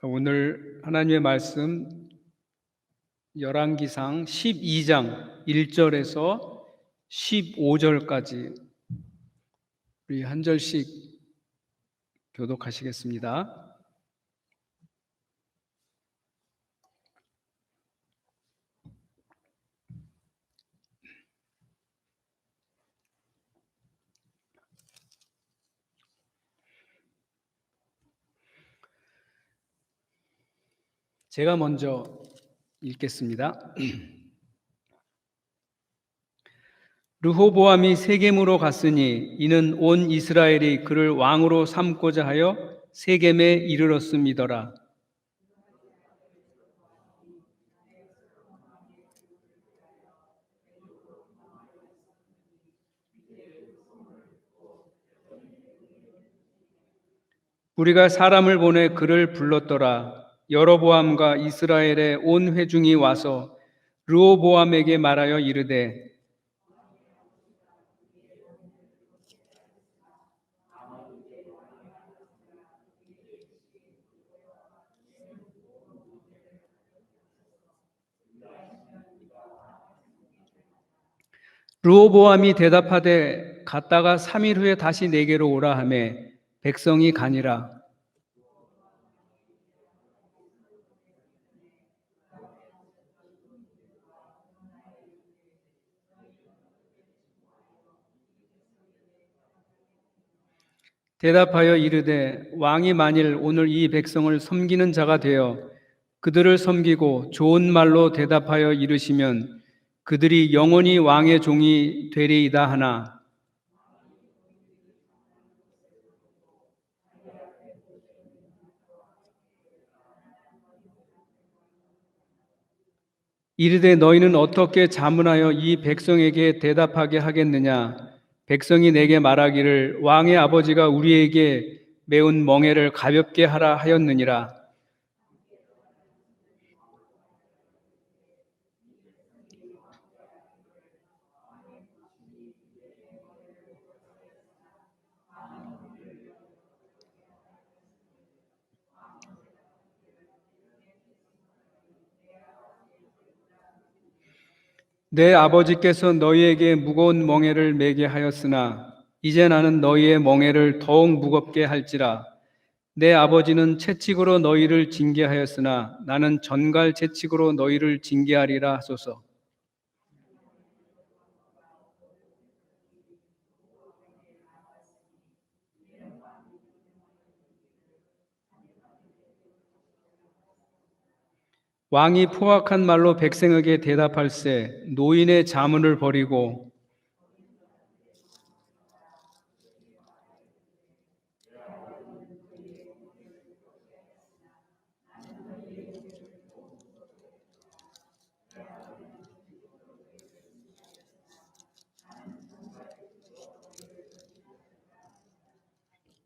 자, 오늘 하나님의 말씀 열왕기상 12장 1절에서 15절까지 우리 한 절씩 교독하시겠습니다. 제가 먼저 읽겠습니다. 르호보암이 세겜으로 갔으니 이는 온 이스라엘이 그를 왕으로 삼고자 하여 세겜에 이르렀음이더라. 우리가 사람을 보내 그를 불렀더라. 여로보암과 이스라엘의 온 회중이 와서 르호보암에게 말하여 이르되 르호보암이 대답하되 갔다가 3일 후에 다시 내게로 오라 하매 백성이 가니라. 대답하여 이르되 왕이 만일 오늘 이 백성을 섬기는 자가 되어 그들을 섬기고 좋은 말로 대답하여 이르시면 그들이 영원히 왕의 종이 되리이다 하나 이르되 너희는 어떻게 자문하여 이 백성에게 대답하게 하겠느냐? 백성이 내게 말하기를 왕의 아버지가 우리에게 매운 멍에를 가볍게 하라 하였느니라. 내 아버지께서 너희에게 무거운 멍에를 매게 하였으나 이제 나는 너희의 멍에를 더욱 무겁게 할지라. 내 아버지는 채찍으로 너희를 징계하였으나 나는 전갈 채찍으로 너희를 징계하리라 하소서. 왕이 포악한 말로 백성에게 대답할세 노인의 자문을 버리고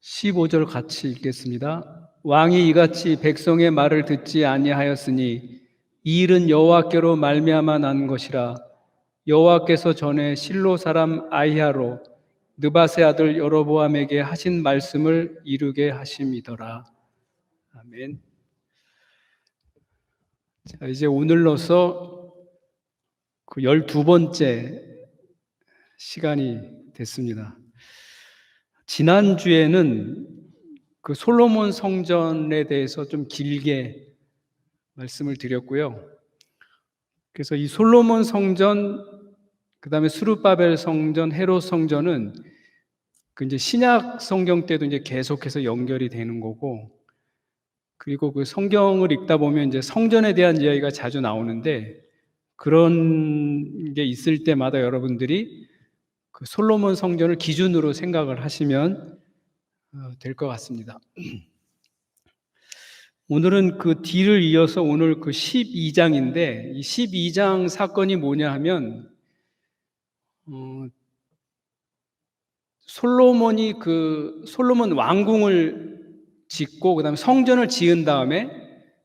15절 같이 읽겠습니다. 왕이 이같이 백성의 말을 듣지 아니하였으니 이 일은 여호와께로 말미암아 난 것이라. 여호와께서 전에 실로 사람 아히야로 느밧의 아들 여로보암에게 하신 말씀을 이루게 하심이더라. 아멘. 자, 이제 오늘로서 그 12번째 시간이 됐습니다. 지난주에는 그 솔로몬 성전에 대해서 좀 길게 말씀을 드렸고요. 그래서 이 솔로몬 성전, 그 다음에 스룹바벨 성전, 헤롯 성전은 그 이제 신약 성경 때도 이제 계속해서 연결이 되는 거고, 그리고 그 성경을 읽다 보면 이제 성전에 대한 이야기가 자주 나오는데, 그런 게 있을 때마다 여러분들이 그 솔로몬 성전을 기준으로 생각을 하시면 될 것 같습니다. 오늘은 그 뒤를 이어서 오늘 그 12장인데 이 12장 사건이 뭐냐 하면 솔로몬이 그 솔로몬 왕궁을 짓고 그다음에 성전을 지은 다음에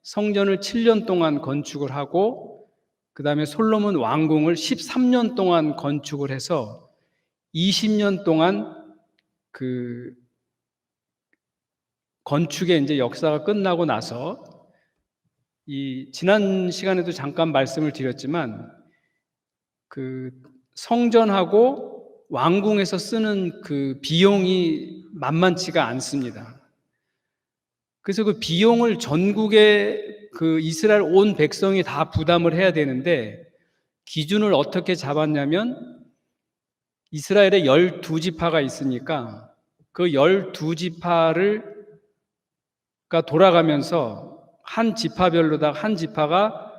성전을 7년 동안 건축을 하고 그다음에 솔로몬 왕궁을 13년 동안 건축을 해서 20년 동안 그 건축의 이제 역사가 끝나고 나서 이 지난 시간에도 잠깐 말씀을 드렸지만 그 성전하고 왕궁에서 쓰는 그 비용이 만만치가 않습니다. 그래서 그 비용을 전국의 그 이스라엘 온 백성이 다 부담을 해야 되는데 기준을 어떻게 잡았냐면 이스라엘에 12지파가 있으니까 그 12지파가 돌아가면서 한 지파별로다 한 지파가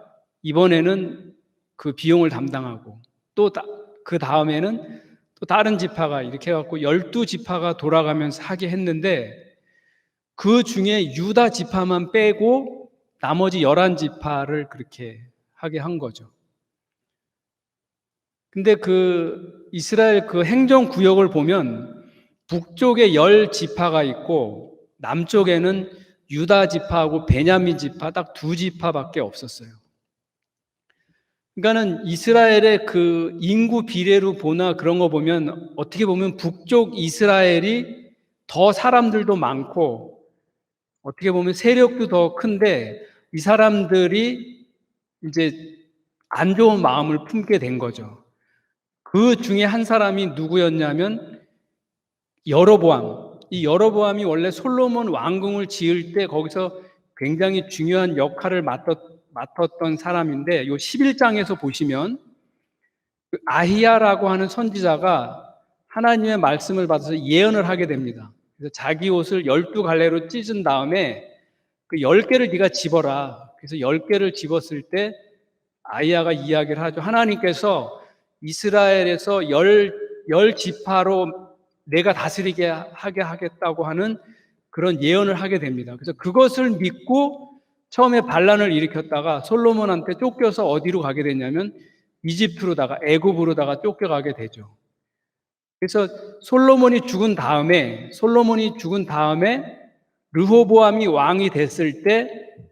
이번에는 그 비용을 담당하고 또 그 다음에는 또 다른 지파가 이렇게 해갖고 12지파가 돌아가면서 하게 했는데 그 중에 유다 지파만 빼고 나머지 11지파를 그렇게 하게 한 거죠. 근데 그 이스라엘 그 행정구역을 보면 북쪽에 10지파가 있고 남쪽에는 유다 지파하고 베냐민 지파 딱 2지파밖에 없었어요. 그러니까는 이스라엘의 그 인구 비례로 보나 그런 거 보면 어떻게 보면 북쪽 이스라엘이 더 사람들도 많고 어떻게 보면 세력도 더 큰데 이 사람들이 이제 안 좋은 마음을 품게 된 거죠. 그 중에 한 사람이 누구였냐면 여로보암. 이 여로보암이 원래 솔로몬 왕궁을 지을 때 거기서 굉장히 중요한 역할을 맡았던 사람인데 요 11장에서 보시면 그 아히야라고 하는 선지자가 하나님의 말씀을 받아서 예언을 하게 됩니다. 그래서 자기 옷을 12갈래로 찢은 다음에 그 10개를 네가 집어라. 그래서 10개를 집었을 때 아히야가 이야기를 하죠. 하나님께서 이스라엘에서 열 지파로 내가 다스리게 하게 하겠다고 하는 그런 예언을 하게 됩니다. 그래서 그것을 믿고 처음에 반란을 일으켰다가 솔로몬한테 쫓겨서 어디로 가게 됐냐면 이집트로다가 애굽으로다가 쫓겨가게 되죠. 그래서 솔로몬이 죽은 다음에 르호보암이 왕이 됐을 때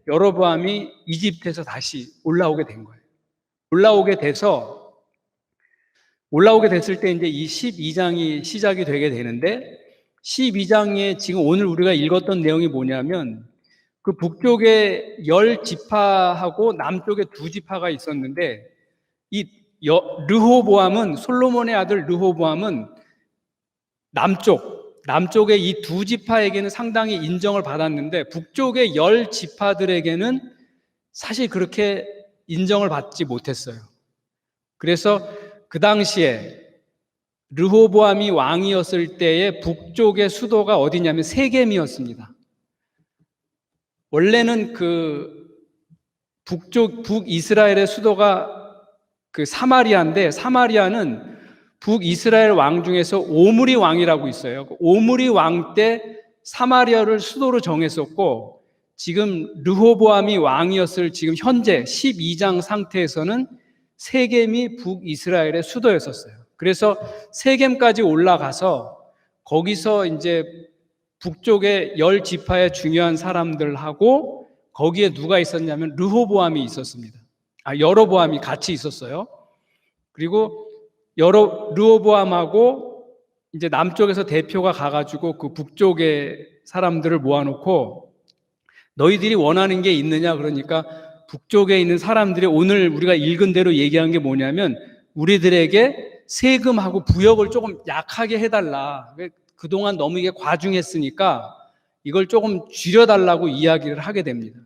여로보암이 이집트에서 다시 올라오게 된 거예요. 올라오게 됐을 때 이제 이 12장이 시작이 되게 되는데 12장에 지금 오늘 우리가 읽었던 내용이 뭐냐면 그 북쪽에 10지파하고 남쪽에 2지파가 있었는데 이 르호보암은 솔로몬의 아들 르호보암은 남쪽의 이 2지파에게는 상당히 인정을 받았는데 북쪽의 10지파들에게는 사실 그렇게 인정을 받지 못했어요. 그래서 그 당시에 르호보암이 왕이었을 때의 북쪽의 수도가 어디냐면 세겜이었습니다. 원래는 그 북이스라엘의 수도가 그 사마리아인데 사마리아는 북이스라엘 왕 중에서 오므리 왕이라고 있어요. 오므리 왕 때 사마리아를 수도로 정했었고 지금 르호보암이 왕이었을 지금 현재 12장 상태에서는 세겜이 북이스라엘의 수도였었어요. 그래서 세겜까지 올라가서 거기서 이제 북쪽의 10지파의 중요한 사람들하고 거기에 누가 있었냐면 르호보암이 있었습니다. 여로보암이 같이 있었어요. 그리고 르호보암하고 이제 남쪽에서 대표가 가가지고 그 북쪽의 사람들을 모아놓고 너희들이 원하는 게 있느냐 그러니까 북쪽에 있는 사람들이 오늘 우리가 읽은 대로 얘기한 게 뭐냐면 우리들에게 세금하고 부역을 조금 약하게 해달라. 그동안 너무 이게 과중했으니까 이걸 조금 줄여달라고 이야기를 하게 됩니다.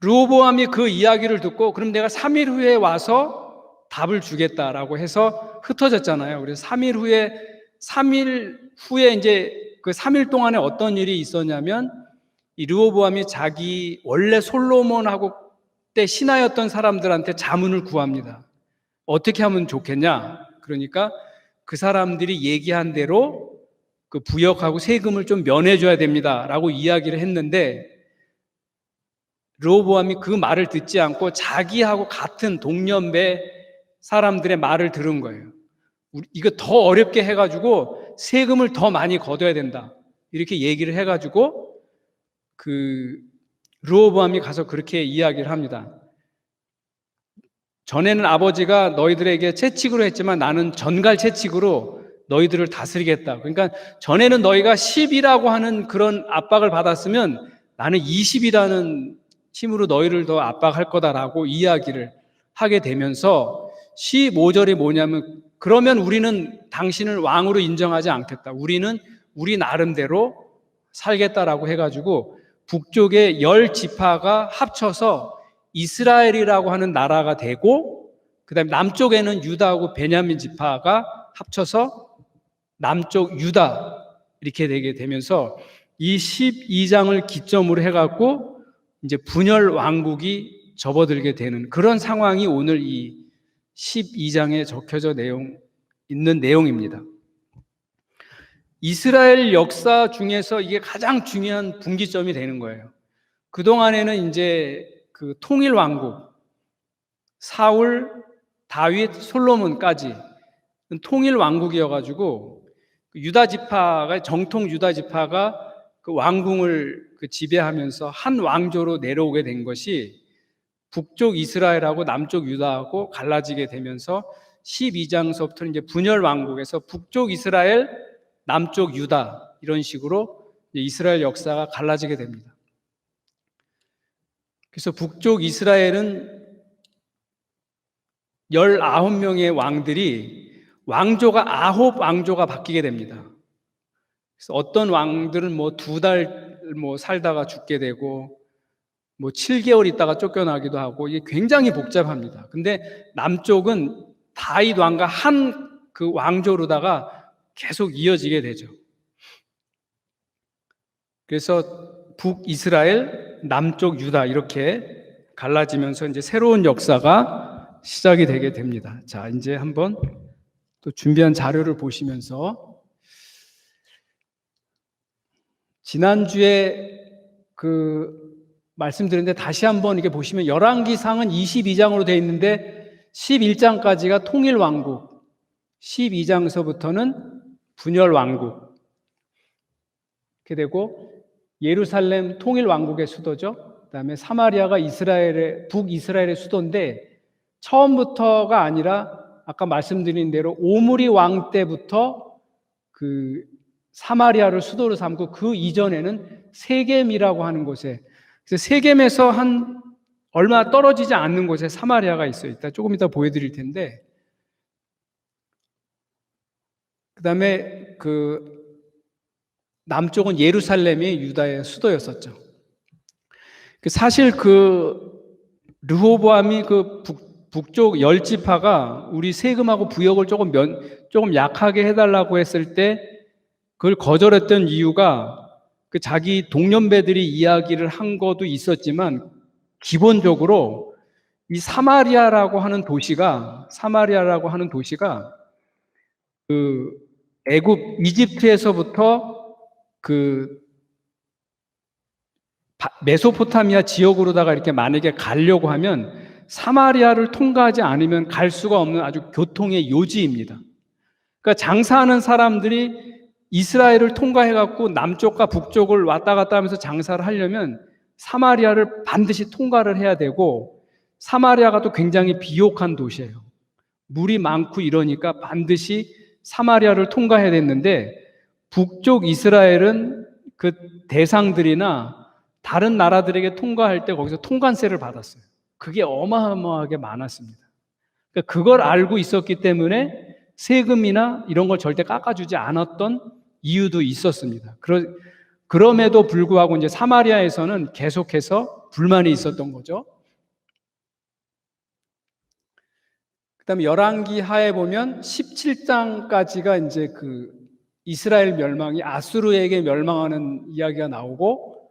르호보암이 그 이야기를 듣고 그럼 내가 3일 후에 와서 답을 주겠다라고 해서 흩어졌잖아요. 그래서 3일 후에 이제 그 3일 동안에 어떤 일이 있었냐면 이 르호보암이 자기 원래 솔로몬하고 때 신하였던 사람들한테 자문을 구합니다. 어떻게 하면 좋겠냐? 그러니까 그 사람들이 얘기한 대로 그 부역하고 세금을 좀 면해줘야 됩니다라고 이야기를 했는데 르호보암이 그 말을 듣지 않고 자기하고 같은 동년배 사람들의 말을 들은 거예요. 이거 더 어렵게 해가지고 세금을 더 많이 걷어야 된다. 이렇게 얘기를 해가지고 그 르호보암이 가서 그렇게 이야기를 합니다. 전에는 아버지가 너희들에게 채찍으로 했지만 나는 전갈 채찍으로 너희들을 다스리겠다. 그러니까 전에는 너희가 10이라고 하는 그런 압박을 받았으면 나는 20이라는 힘으로 너희를 더 압박할 거다라고 이야기를 하게 되면서 15절이 뭐냐면 그러면 우리는 당신을 왕으로 인정하지 않겠다. 우리는 우리 나름대로 살겠다라고 해가지고 북쪽의 10지파가 합쳐서 이스라엘이라고 하는 나라가 되고 그다음에 남쪽에는 유다하고 베냐민 지파가 합쳐서 남쪽 유다 이렇게 되게 되면서 이 12장을 기점으로 해갖고 이제 분열 왕국이 접어들게 되는 그런 상황이 오늘 이 12장에 적혀져 있는 내용입니다. 이스라엘 역사 중에서 이게 가장 중요한 분기점이 되는 거예요. 그동안에는 이제 그 통일 왕국, 사울, 다윗, 솔로몬까지 통일 왕국이어가지고 유다 지파가 정통 유다 지파가 그 왕궁을 지배하면서 한 왕조로 내려오게 된 것이 북쪽 이스라엘하고 남쪽 유다하고 갈라지게 되면서 12장서부터 이제 분열 왕국에서 북쪽 이스라엘, 남쪽 유다 이런 식으로 이스라엘 역사가 갈라지게 됩니다. 그래서 북쪽 이스라엘은 19명의 왕들이 왕조가 9 왕조가 바뀌게 됩니다. 그래서 어떤 왕들은 뭐 2달 살다가 죽게 되고 뭐 7개월 있다가 쫓겨나기도 하고 이게 굉장히 복잡합니다. 근데 남쪽은 다윗 왕과 한 그 왕조로다가 계속 이어지게 되죠. 그래서 북이스라엘, 남쪽 유다 이렇게 갈라지면서 이제 새로운 역사가 시작이 되게 됩니다. 자, 이제 한번 또 준비한 자료를 보시면서 지난주에 말씀드렸는데 다시 한번 이렇게 보시면 열왕기상은 22장으로 되어 있는데 11장까지가 통일 왕국, 12장서부터는 분열 왕국 이렇게 되고 예루살렘 통일 왕국의 수도죠. 그다음에 사마리아가 북이스라엘의 수도인데 처음부터가 아니라 아까 말씀드린 대로 오므리 왕 때부터 그 사마리아를 수도로 삼고 그 이전에는 세겜이라고 하는 곳에 그래서 세겜에서 한 얼마 떨어지지 않는 곳에 사마리아가 있어요. 조금 이따 보여드릴 텐데 그다음에 남쪽은 예루살렘이 유다의 수도였었죠. 사실 르호보암이 북쪽 10지파가 우리 세금하고 부역을 조금 약하게 해달라고 했을 때 그걸 거절했던 이유가 자기 동년배들이 이야기를 한 것도 있었지만 기본적으로 이 사마리아라고 하는 도시가 이집트에서부터 메소포타미아 지역으로다가 이렇게 만약에 가려고 하면 사마리아를 통과하지 않으면 갈 수가 없는 아주 교통의 요지입니다. 그러니까 장사하는 사람들이 이스라엘을 통과해갖고 남쪽과 북쪽을 왔다 갔다 하면서 장사를 하려면 사마리아를 반드시 통과를 해야 되고 사마리아가 또 굉장히 비옥한 도시예요. 물이 많고 이러니까 반드시 사마리아를 통과해야 됐는데 북쪽 이스라엘은 그 대상들이나 다른 나라들에게 통과할 때 거기서 통관세를 받았어요. 그게 어마어마하게 많았습니다. 그러니까 그걸 알고 있었기 때문에 세금이나 이런 걸 절대 깎아주지 않았던 이유도 있었습니다. 그럼에도 불구하고 이제 사마리아에서는 계속해서 불만이 있었던 거죠. 그다음에 열왕기 하에 보면 17장까지가 이제 이스라엘 멸망이 아수르에게 멸망하는 이야기가 나오고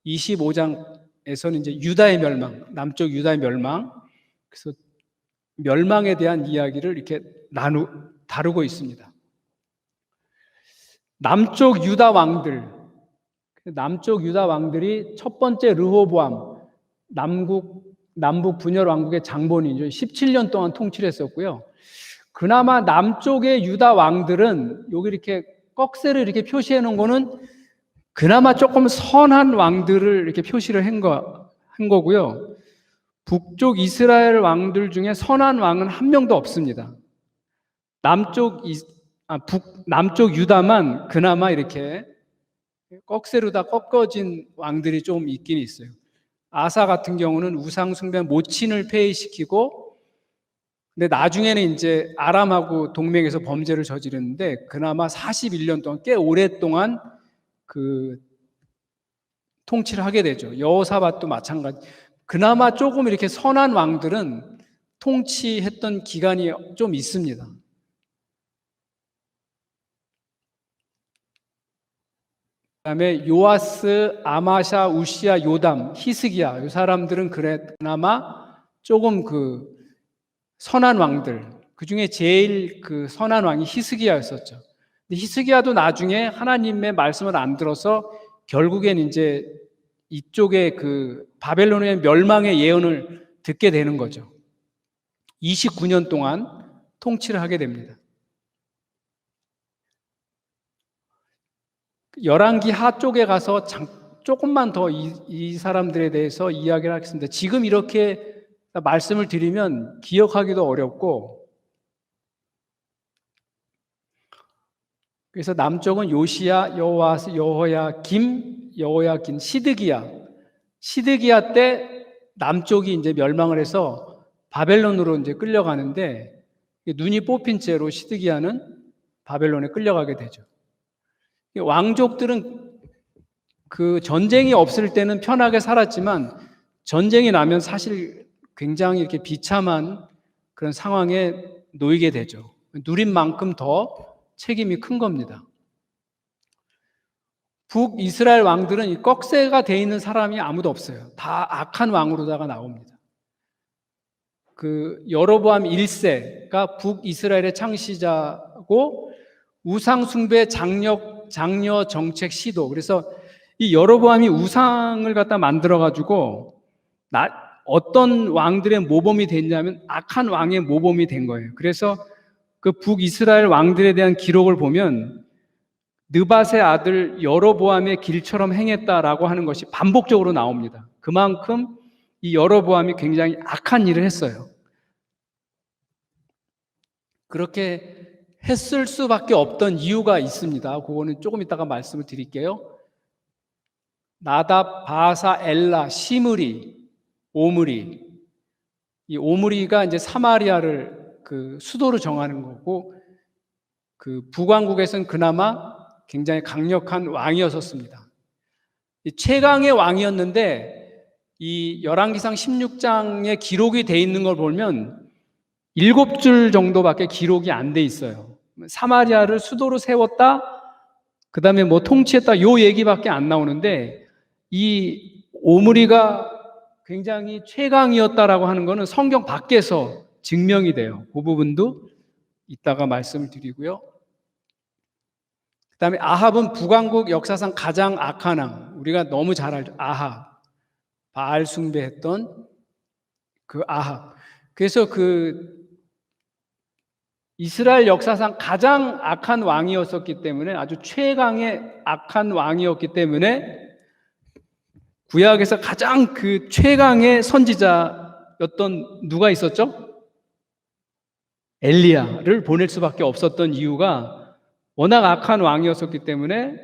25장에서는 이제 유다의 멸망, 남쪽 유다의 멸망, 그래서 멸망에 대한 이야기를 이렇게 다루고 있습니다. 남쪽 유다 왕들이 첫 번째 르호보암, 남북 분열 왕국의 장본인이죠. 17년 동안 통치를 했었고요. 그나마 남쪽의 유다 왕들은 여기 이렇게 꺽쇠를 이렇게 표시해 놓은 거는 그나마 조금 선한 왕들을 이렇게 표시를 한 거고요. 북쪽 이스라엘 왕들 중에 선한 왕은 한 명도 없습니다. 남쪽 유다만 그나마 이렇게 꺽쇠로 다 꺾어진 왕들이 좀 있긴 있어요. 아사 같은 경우는 우상 숭배 모친을 폐위시키고, 근데 나중에는 이제 아람하고 동맹해서 범죄를 저지르는데 그나마 41년 동안 꽤 오랫동안 그 통치를 하게 되죠. 여호사밧도 마찬가지. 그나마 조금 이렇게 선한 왕들은 통치했던 기간이 좀 있습니다. 그다음에 요아스, 아마샤, 우시야, 요담, 히스기야 이 사람들은 그나마 조금 그 선한 왕들, 그 중에 제일 그 선한 왕이 히스기야였었죠. 근데 히스기야도 나중에 하나님의 말씀을 안 들어서 결국엔 이제 이쪽에 그 바벨론의 멸망의 예언을 듣게 되는 거죠. 29년 동안 통치를 하게 됩니다. 열왕기 하 쪽에 가서 조금만 더 이 사람들에 대해서 이야기를 하겠습니다. 지금 이렇게 말씀을 드리면 기억하기도 어렵고, 그래서 남쪽은 요시야, 여호아스, 여호야김, 시드기야 때 남쪽이 이제 멸망을 해서 바벨론으로 이제 끌려가는데, 눈이 뽑힌 채로 시드기야는 바벨론에 끌려가게 되죠. 왕족들은 그 전쟁이 없을 때는 편하게 살았지만 전쟁이 나면 사실 굉장히 이렇게 비참한 그런 상황에 놓이게 되죠. 누린 만큼 더 책임이 큰 겁니다. 북이스라엘 왕들은 이 꺽쇠가 돼 있는 사람이 아무도 없어요. 다 악한 왕으로다가 나옵니다. 그 여로보암 1세가 북이스라엘의 창시자고 우상 숭배 장려 정책 시도. 그래서 이 여로보암이 우상을 갖다 만들어 가지고 어떤 왕들의 모범이 됐냐면 악한 왕의 모범이 된 거예요. 그래서 그 북이스라엘 왕들에 대한 기록을 보면 느밧의 아들 여로보암의 길처럼 행했다라고 하는 것이 반복적으로 나옵니다. 그만큼 이 여로보암이 굉장히 악한 일을 했어요. 그렇게 했을 수밖에 없던 이유가 있습니다. 그거는 조금 이따가 말씀을 드릴게요. 나답, 바사, 엘라, 시므리, 오므리. 이 오므리가 이제 사마리아를 그 수도로 정하는 거고, 그 북왕국에서는 그나마 굉장히 강력한 왕이었었습니다. 최강의 왕이었는데 이 열왕기상 16장에 기록이 돼 있는 걸 보면 7줄 정도밖에 기록이 안 돼 있어요. 사마리아를 수도로 세웠다, 그 다음에 뭐 통치했다, 요 얘기밖에 안 나오는데 이 오므리가 굉장히 최강이었다라고 하는 거는 성경 밖에서 증명이 돼요. 그 부분도 이따가 말씀을 드리고요. 그 다음에 아합은 북왕국 역사상 가장 악한 왕, 우리가 너무 잘 알죠. 아합, 바알 숭배했던 그 아합. 그래서 그 이스라엘 역사상 가장 악한 왕이었었기 때문에, 아주 최강의 악한 왕이었기 때문에 구약에서 가장 그 최강의 선지자였던 누가 있었죠? 엘리야를 보낼 수밖에 없었던 이유가 워낙 악한 왕이었었기 때문에,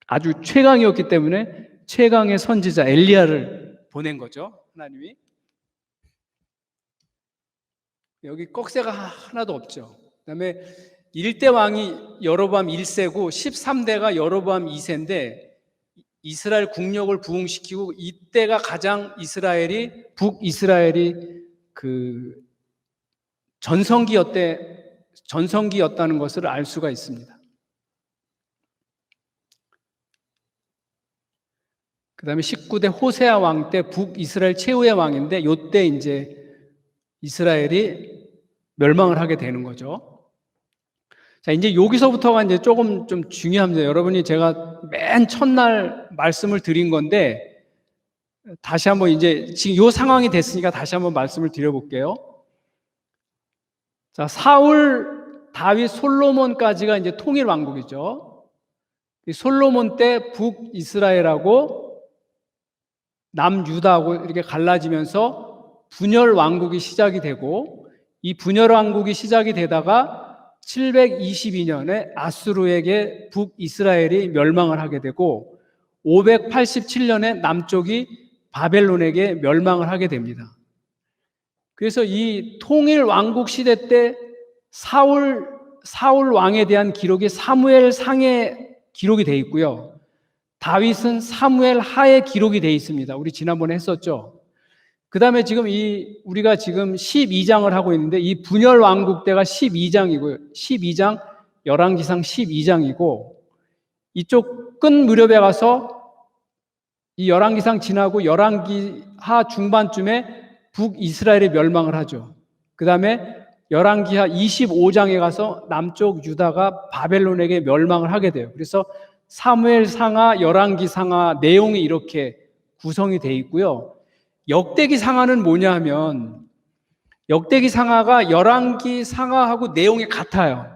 아주 최강이었기 때문에 최강의 선지자 엘리야를 보낸 거죠, 하나님이. 여기 꺽쇠가 하나도 없죠. 그 다음에 1대 왕이 여로보암 1세고 13대가 여로보암 2세인데 이스라엘 국력을 부흥시키고 이때가 가장 북이스라엘이 그 전성기였다는 것을 알 수가 있습니다. 그 다음에 19대 호세아 왕 때 북이스라엘 최후의 왕인데 이때 이제 이스라엘이 멸망을 하게 되는 거죠. 자, 이제 여기서부터가 이제 조금 좀 중요합니다. 여러분이 제가 맨 첫날 말씀을 드린 건데 다시 한번 이제 지금 이 상황이 됐으니까 다시 한번 말씀을 드려볼게요. 자, 사울, 다윗, 솔로몬까지가 이제 통일 왕국이죠. 솔로몬 때 북이스라엘하고 남유다하고 이렇게 갈라지면서 분열 왕국이 시작이 되고, 이 분열 왕국이 시작이 되다가 722년에 아수르에게 북이스라엘이 멸망을 하게 되고 587년에 남쪽이 바벨론에게 멸망을 하게 됩니다. 그래서 이 통일 왕국 시대 때 사울 왕에 대한 기록이 사무엘상에 기록이 되어 있고요. 다윗은 사무엘 하에 기록이 되어 있습니다. 우리 지난번에 했었죠. 그 다음에 지금 우리가 지금 12장을 하고 있는데 이 분열 왕국 때가 12장이고요. 12장, 열왕기상 12장이고 이쪽 끝 무렵에 가서 이 열왕기상 지나고 열왕기하 중반쯤에 북이스라엘이 멸망을 하죠. 그 다음에 열왕기하 25장에 가서 남쪽 유다가 바벨론에게 멸망을 하게 돼요. 그래서 사무엘상하, 열왕기상하 내용이 이렇게 구성이 되어 있고요. 역대기상하는 뭐냐 하면 역대기상하가 열왕기상하하고 내용이 같아요.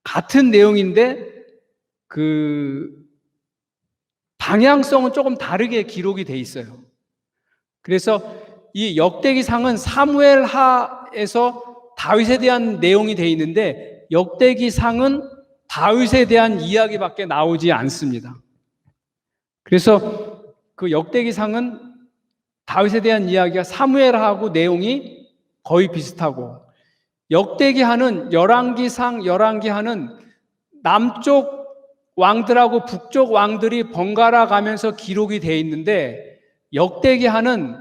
같은 내용인데 그 방향성은 조금 다르게 기록이 돼 있어요. 그래서 이 역대기상은 사무엘하에서 다윗에 대한 내용이 돼 있는데 역대기상은 다윗에 대한 이야기밖에 나오지 않습니다. 그래서 그 역대기상은 다윗에 대한 이야기가 사무엘하고 내용이 거의 비슷하고 역대기하는 열왕기하는 남쪽 왕들하고 북쪽 왕들이 번갈아 가면서 기록이 되어 있는데 역대기하는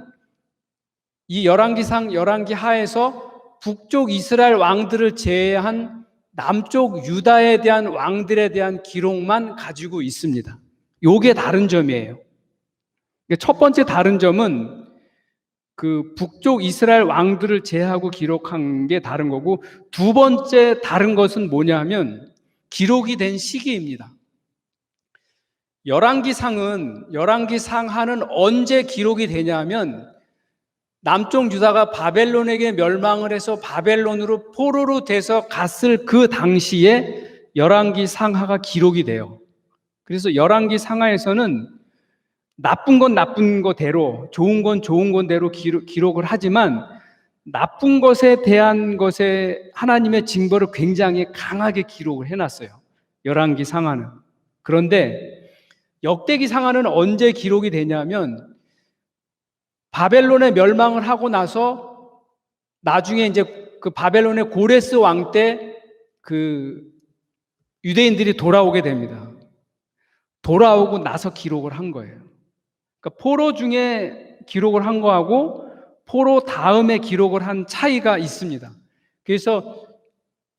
이 열왕기하에서 북쪽 이스라엘 왕들을 제외한 남쪽 유다에 대한 왕들에 대한 기록만 가지고 있습니다. 요게 다른 점이에요. 첫 번째 다른 점은 그 북쪽 이스라엘 왕들을 제외하고 기록한 게 다른 거고 두 번째 다른 것은 뭐냐 하면 기록이 된 시기입니다. 열왕기상하는 언제 기록이 되냐면 남쪽 유다가 바벨론에게 멸망을 해서 바벨론으로 포로로 돼서 갔을 그 당시에 열왕기상하가 기록이 돼요. 그래서 열왕기상하에서는 나쁜 건 나쁜 거대로, 좋은 건 좋은 건대로 기록을 하지만 나쁜 것에 대한 것에 하나님의 징벌을 굉장히 강하게 기록을 해놨어요. 열왕기상하는. 그런데 역대기상하는 언제 기록이 되냐면 바벨론에 멸망을 하고 나서 나중에 이제 그 바벨론의 고레스 왕 때 그 유대인들이 돌아오게 됩니다. 돌아오고 나서 기록을 한 거예요. 그러니까 포로 중에 기록을 한 거하고 포로 다음에 기록을 한 차이가 있습니다. 그래서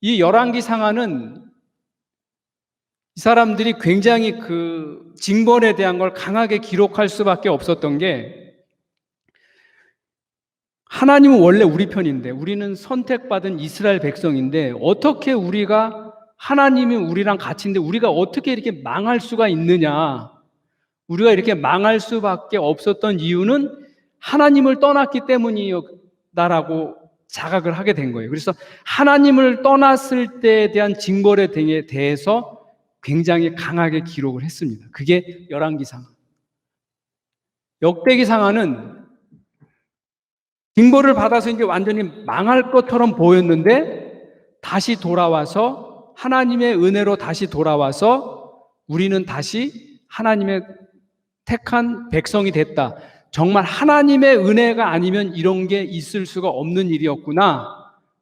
이 열왕기상하는 이 사람들이 굉장히 그 징벌에 대한 걸 강하게 기록할 수밖에 없었던 게 하나님은 원래 우리 편인데 우리는 선택받은 이스라엘 백성인데 어떻게 우리가 하나님이 우리랑 같이인데 우리가 어떻게 이렇게 망할 수가 있느냐. 우리가 이렇게 망할 수밖에 없었던 이유는 하나님을 떠났기 때문이다라고 자각을 하게 된 거예요. 그래서 하나님을 떠났을 때에 대한 징벌에 대해서 굉장히 강하게 기록을 했습니다. 그게 열왕기상하. 역대기상하는 징벌을 받아서 이제 완전히 망할 것처럼 보였는데 다시 돌아와서 하나님의 은혜로 다시 돌아와서 우리는 다시 하나님의 택한 백성이 됐다. 정말 하나님의 은혜가 아니면 이런 게 있을 수가 없는 일이었구나.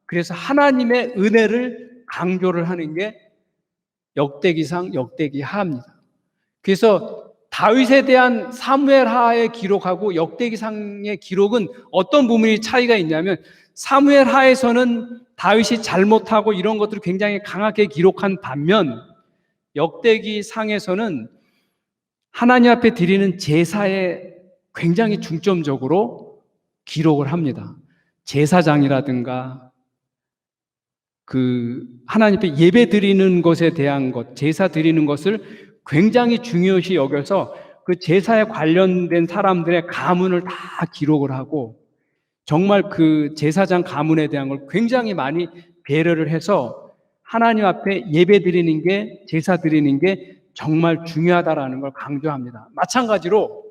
그래서 하나님의 은혜를 강조를 하는 게 역대기상, 역대기하입니다. 그래서 다윗에 대한 사무엘하의 기록하고 역대기상의 기록은 어떤 부분이 차이가 있냐면 사무엘하에서는 다윗이 잘못하고 이런 것들을 굉장히 강하게 기록한 반면 역대기상에서는 하나님 앞에 드리는 제사에 굉장히 중점적으로 기록을 합니다. 제사장이라든가 그 하나님 앞에 예배 드리는 것에 대한 것, 제사 드리는 것을 굉장히 중요시 여겨서 그 제사에 관련된 사람들의 가문을 다 기록을 하고 정말 그 제사장 가문에 대한 걸 굉장히 많이 배려를 해서 하나님 앞에 예배 드리는 게, 제사 드리는 게 정말 중요하다라는 걸 강조합니다. 마찬가지로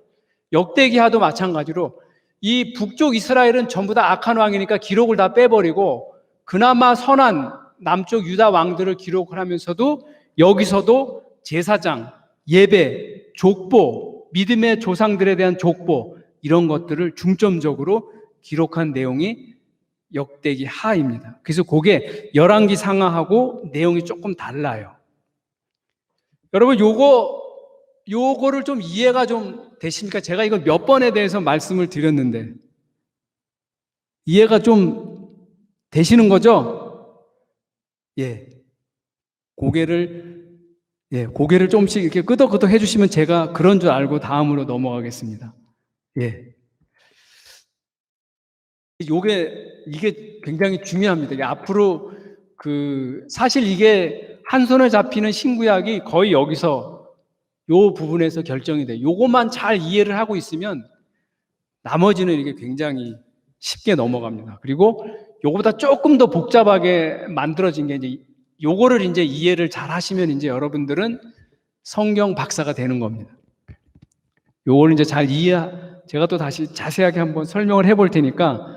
역대기하도 마찬가지로 이 북쪽 이스라엘은 전부 다 악한 왕이니까 기록을 다 빼버리고 그나마 선한 남쪽 유다 왕들을 기록을 하면서도 여기서도 제사장, 예배, 족보, 믿음의 조상들에 대한 족보 이런 것들을 중점적으로 기록한 내용이 역대기 하입니다. 그래서 그게 열왕기 상하하고 내용이 조금 달라요. 여러분 요거를 좀 이해가 좀 되십니까? 제가 이거 몇 번에 대해서 말씀을 드렸는데 이해가 좀 되시는 거죠? 예. 고개를 조금씩 이렇게 끄덕끄덕 해주시면 제가 그런 줄 알고 다음으로 넘어가겠습니다. 예. 이게 굉장히 중요합니다. 이게 앞으로 사실 이게 한 손에 잡히는 신구약이 거의 여기서 요 부분에서 결정이 돼요. 요것만 잘 이해를 하고 있으면 나머지는 이게 굉장히 쉽게 넘어갑니다. 그리고 요거보다 조금 더 복잡하게 만들어진 게 이제 요거를 이제 이해를 잘 하시면 이제 여러분들은 성경 박사가 되는 겁니다. 요걸 이제 제가 또 다시 자세하게 한번 설명을 해볼 테니까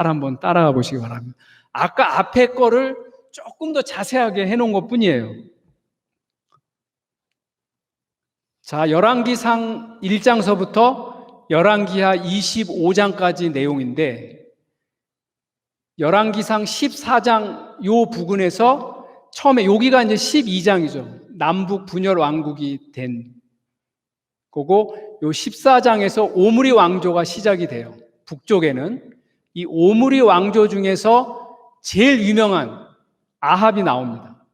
한번 따라가 보시기 바랍니다. 아까 앞에 거를 조금 더 자세하게 해놓은 것 뿐이에요. 자, 열왕기상 1장서부터 열왕기하 25장까지 내용인데 열왕기상 14장 요 부근에서 처음에 여기가 이제 12장이죠. 남북 분열 왕국이 된 거고 요 14장에서 오므리 왕조가 시작이 돼요. 북쪽에는 이 오므리 왕조 중에서 제일 유명한 아합이 나옵니다.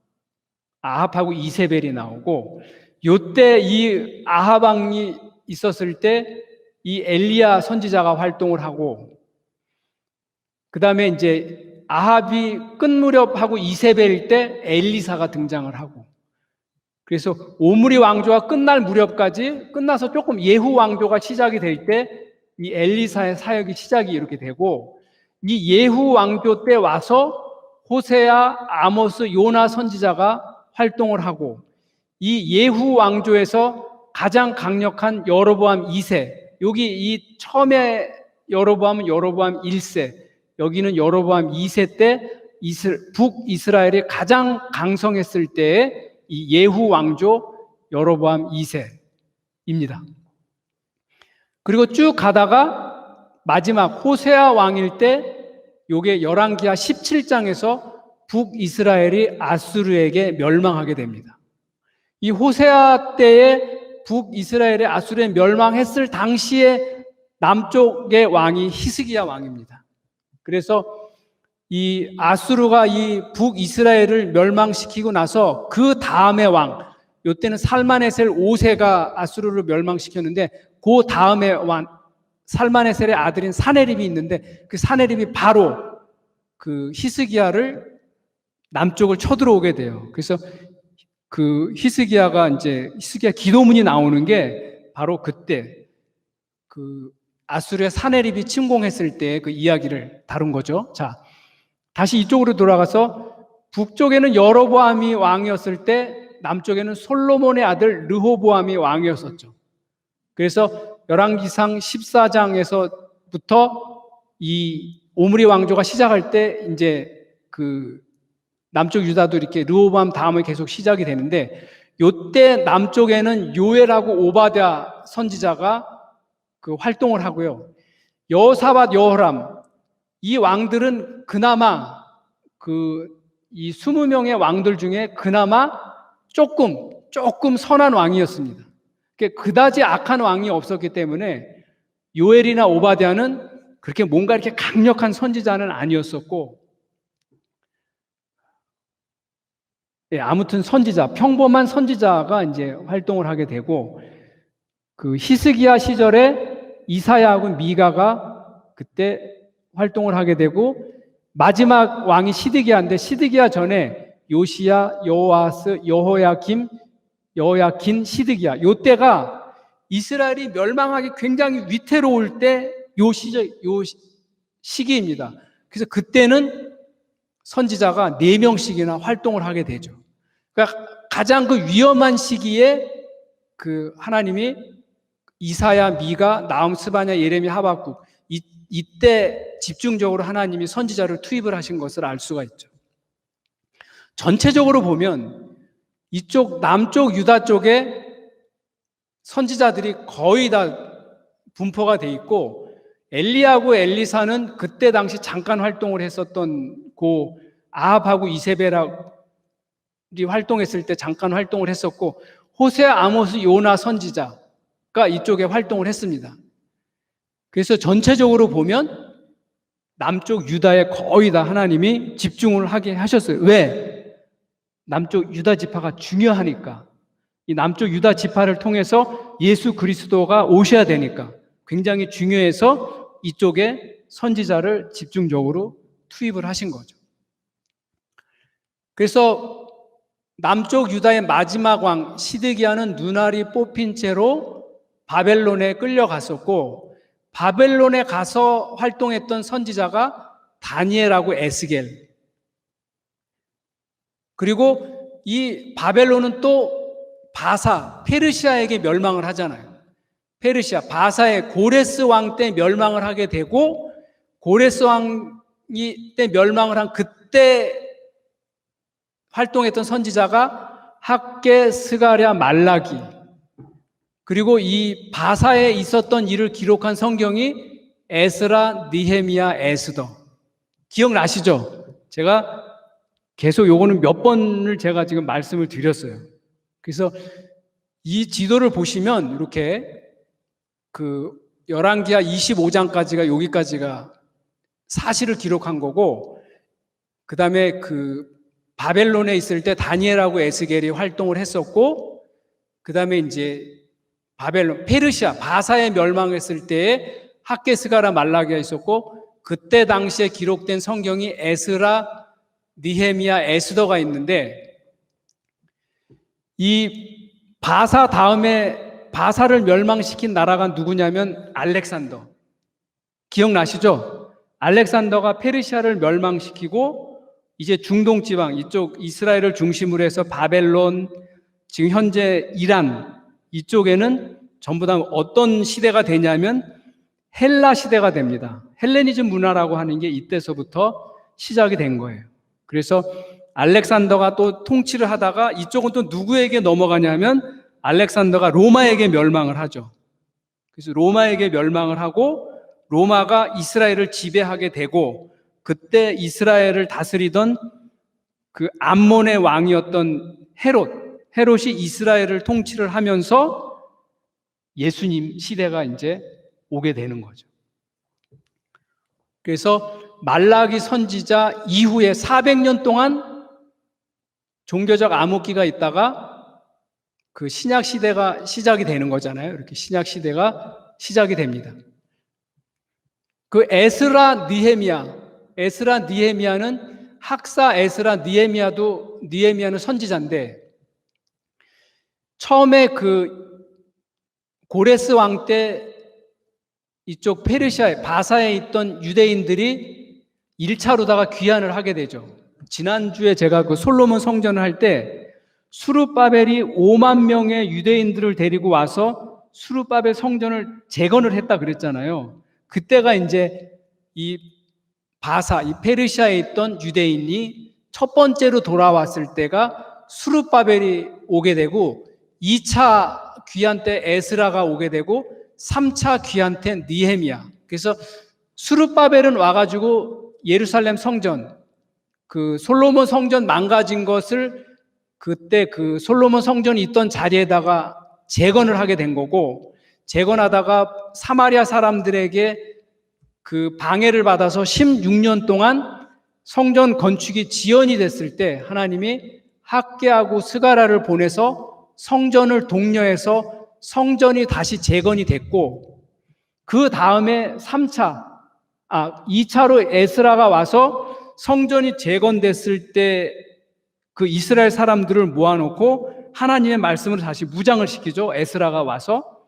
아합하고 이세벨이 나오고 요때 이 아합 왕이 있었을 때 이 엘리야 선지자가 활동을 하고 그 다음에 이제 아합이 끝 무렵하고 이세벨 때 엘리사가 등장을 하고 그래서 오므리 왕조가 끝날 무렵까지 끝나서 조금 예후 왕조가 시작이 될 때 이 엘리사의 사역이 시작이 이렇게 되고 이 예후 왕조 때 와서 호세아, 아모스, 요나 선지자가 활동을 하고 이 예후 왕조에서 가장 강력한 여로보암 2세 여기 이 처음에 여로보암은 여로보암 1세 여기는 여로보암 2세 때 북이스라엘이 가장 강성했을 때에 이 예후 왕조 여로보암 2세입니다. 그리고 쭉 가다가 마지막 호세아 왕일 때 요게 열왕기하 17장에서 북이스라엘이 아수르에게 멸망하게 됩니다. 이 호세아 때에 북이스라엘의 아수르에 멸망했을 당시에 남쪽의 왕이 히스기야 왕입니다. 그래서 이 아수르가 이 북이스라엘을 멸망시키고 나서 그 다음의 왕, 요때는 살마네셀 5세가 아수르를 멸망시켰는데 그 다음에 왕 살마네셀의 아들인 사네립이 있는데 그 사네립이 바로 그 히스기야를 남쪽을 쳐들어오게 돼요. 그래서 그 히스기야 기도문이 나오는 게 바로 그때 그 아수르의 사네립이 침공했을 때 그 이야기를 다룬 거죠. 자, 다시 이쪽으로 돌아가서 북쪽에는 여로보암이 왕이었을 때 남쪽에는 솔로몬의 아들 르호보암이 왕이었었죠. 그래서 열왕기상 14장에서부터 이 오므리 왕조가 시작할 때 이제 그 남쪽 유다도 이렇게 르호보암 다음에 계속 시작이 되는데 요때 남쪽에는 요엘하고 오바댜 선지자가 그 활동을 하고요. 여호사밧, 여호람 이 왕들은 그나마 이 20명의 왕들 중에 그나마 조금 선한 왕이었습니다. 그다지 악한 왕이 없었기 때문에 요엘이나 오바댜는 그렇게 뭔가 이렇게 강력한 선지자는 아니었었고, 아무튼 평범한 선지자가 이제 활동을 하게 되고, 그 히스기야 시절에 이사야하고 미가가 그때 활동을 하게 되고, 마지막 왕이 시드기야인데 시드기야 전에 요시야, 여호아스, 여호야긴, 시드기야 요때가 이스라엘이 멸망하기 굉장히 위태로울 때 요 시기입니다. 그래서 그때는 선지자가 4명씩이나 활동을 하게 되죠. 그러니까 가장 그 위험한 시기에 그 하나님이 이사야, 미가, 나훔, 스바냐, 예레미야, 하박국 이때 집중적으로 하나님이 선지자를 투입을 하신 것을 알 수가 있죠. 전체적으로 보면 이쪽 남쪽 유다 쪽에 선지자들이 거의 다 분포가 돼 있고, 엘리야하고 엘리사는 그때 당시 잠깐 활동을 했었던 아합하고 이세벨이 활동했을 때 잠깐 활동을 했었고, 호세아, 아모스, 요나 선지자가 이쪽에 활동을 했습니다. 그래서 전체적으로 보면 남쪽 유다에 거의 다 하나님이 집중을 하게 하셨어요. 왜? 남쪽 유다 지파가 중요하니까. 이 남쪽 유다 지파를 통해서 예수 그리스도가 오셔야 되니까 굉장히 중요해서 이쪽에 선지자를 집중적으로 투입을 하신 거죠. 그래서 남쪽 유다의 마지막 왕 시드기야는 눈알이 뽑힌 채로 바벨론에 끌려갔었고, 바벨론에 가서 활동했던 선지자가 다니엘하고 에스겔. 그리고 이 바벨론은 또 페르시아에게 멸망을 하잖아요. 바사의 고레스 왕 때 멸망을 하게 되고, 고레스 왕이 때 멸망을 한 그때 활동했던 선지자가 학개, 스가랴, 말라기. 그리고 이 바사에 있었던 일을 기록한 성경이 에스라, 느헤미야, 에스더. 기억나시죠? 제가 계속 요거는 몇 번을 제가 지금 말씀을 드렸어요. 그래서 이 지도를 보시면 이렇게 열왕기하 25장까지가 여기까지가 사실을 기록한 거고, 그 다음에 바벨론에 있을 때 다니엘하고 에스겔이 활동을 했었고, 그 다음에 이제 페르시아, 바사에 멸망했을 때에 학개, 스가랴, 말라기가 있었고, 그때 당시에 기록된 성경이 에스라, 느헤미야, 에스더가 있는데, 이 바사 다음에 바사를 멸망시킨 나라가 누구냐면 알렉산더. 기억나시죠? 알렉산더가 페르시아를 멸망시키고 이제 중동 지방, 이쪽 이스라엘을 중심으로 해서 바벨론, 지금 현재 이란 이쪽에는 전부 다 어떤 시대가 되냐면 헬라 시대가 됩니다. 헬레니즘 문화라고 하는 게 이때서부터 시작이 된 거예요. 그래서 알렉산더가 또 통치를 하다가 이쪽은 또 누구에게 넘어가냐면 알렉산더가 로마에게 멸망을 하죠. 그래서 로마에게 멸망을 하고 로마가 이스라엘을 지배하게 되고, 그때 이스라엘을 다스리던 암몬의 왕이었던 헤롯이 이스라엘을 통치를 하면서 예수님 시대가 이제 오게 되는 거죠. 그래서 말라기 선지자 이후에 400년 동안 종교적 암흑기가 있다가 신약 시대가 시작이 되는 거잖아요. 이렇게 신약 시대가 시작이 됩니다. 에스라, 느헤미야는 학사 에스라, 느헤미야는 선지자인데, 처음에 고레스 왕 때 이쪽 페르시아에 바사에 있던 유대인들이 1차로다가 귀환을 하게 되죠. 지난주에 제가 솔로몬 성전을 할 때 수르바벨이 5만 명의 유대인들을 데리고 와서 수르바벨 성전을 재건을 했다 그랬잖아요. 그때가 이제 이 페르시아에 있던 유대인이 첫 번째로 돌아왔을 때가 수르바벨이 오게 되고, 2차 귀환 때 에스라가 오게 되고, 3차 귀환 때 느헤미야. 그래서 수르바벨은 와가지고 예루살렘 성전, 솔로몬 성전 망가진 것을 그때 솔로몬 성전이 있던 자리에다가 재건을 하게 된 거고, 재건하다가 사마리아 사람들에게 방해를 받아서 16년 동안 성전 건축이 지연이 됐을 때 하나님이 학개하고 스가랴를 보내서 성전을 독려해서 성전이 다시 재건이 됐고, 그 다음에 2차로 에스라가 와서 성전이 재건됐을 때 이스라엘 사람들을 모아놓고 하나님의 말씀을 다시 무장을 시키죠. 에스라가 와서.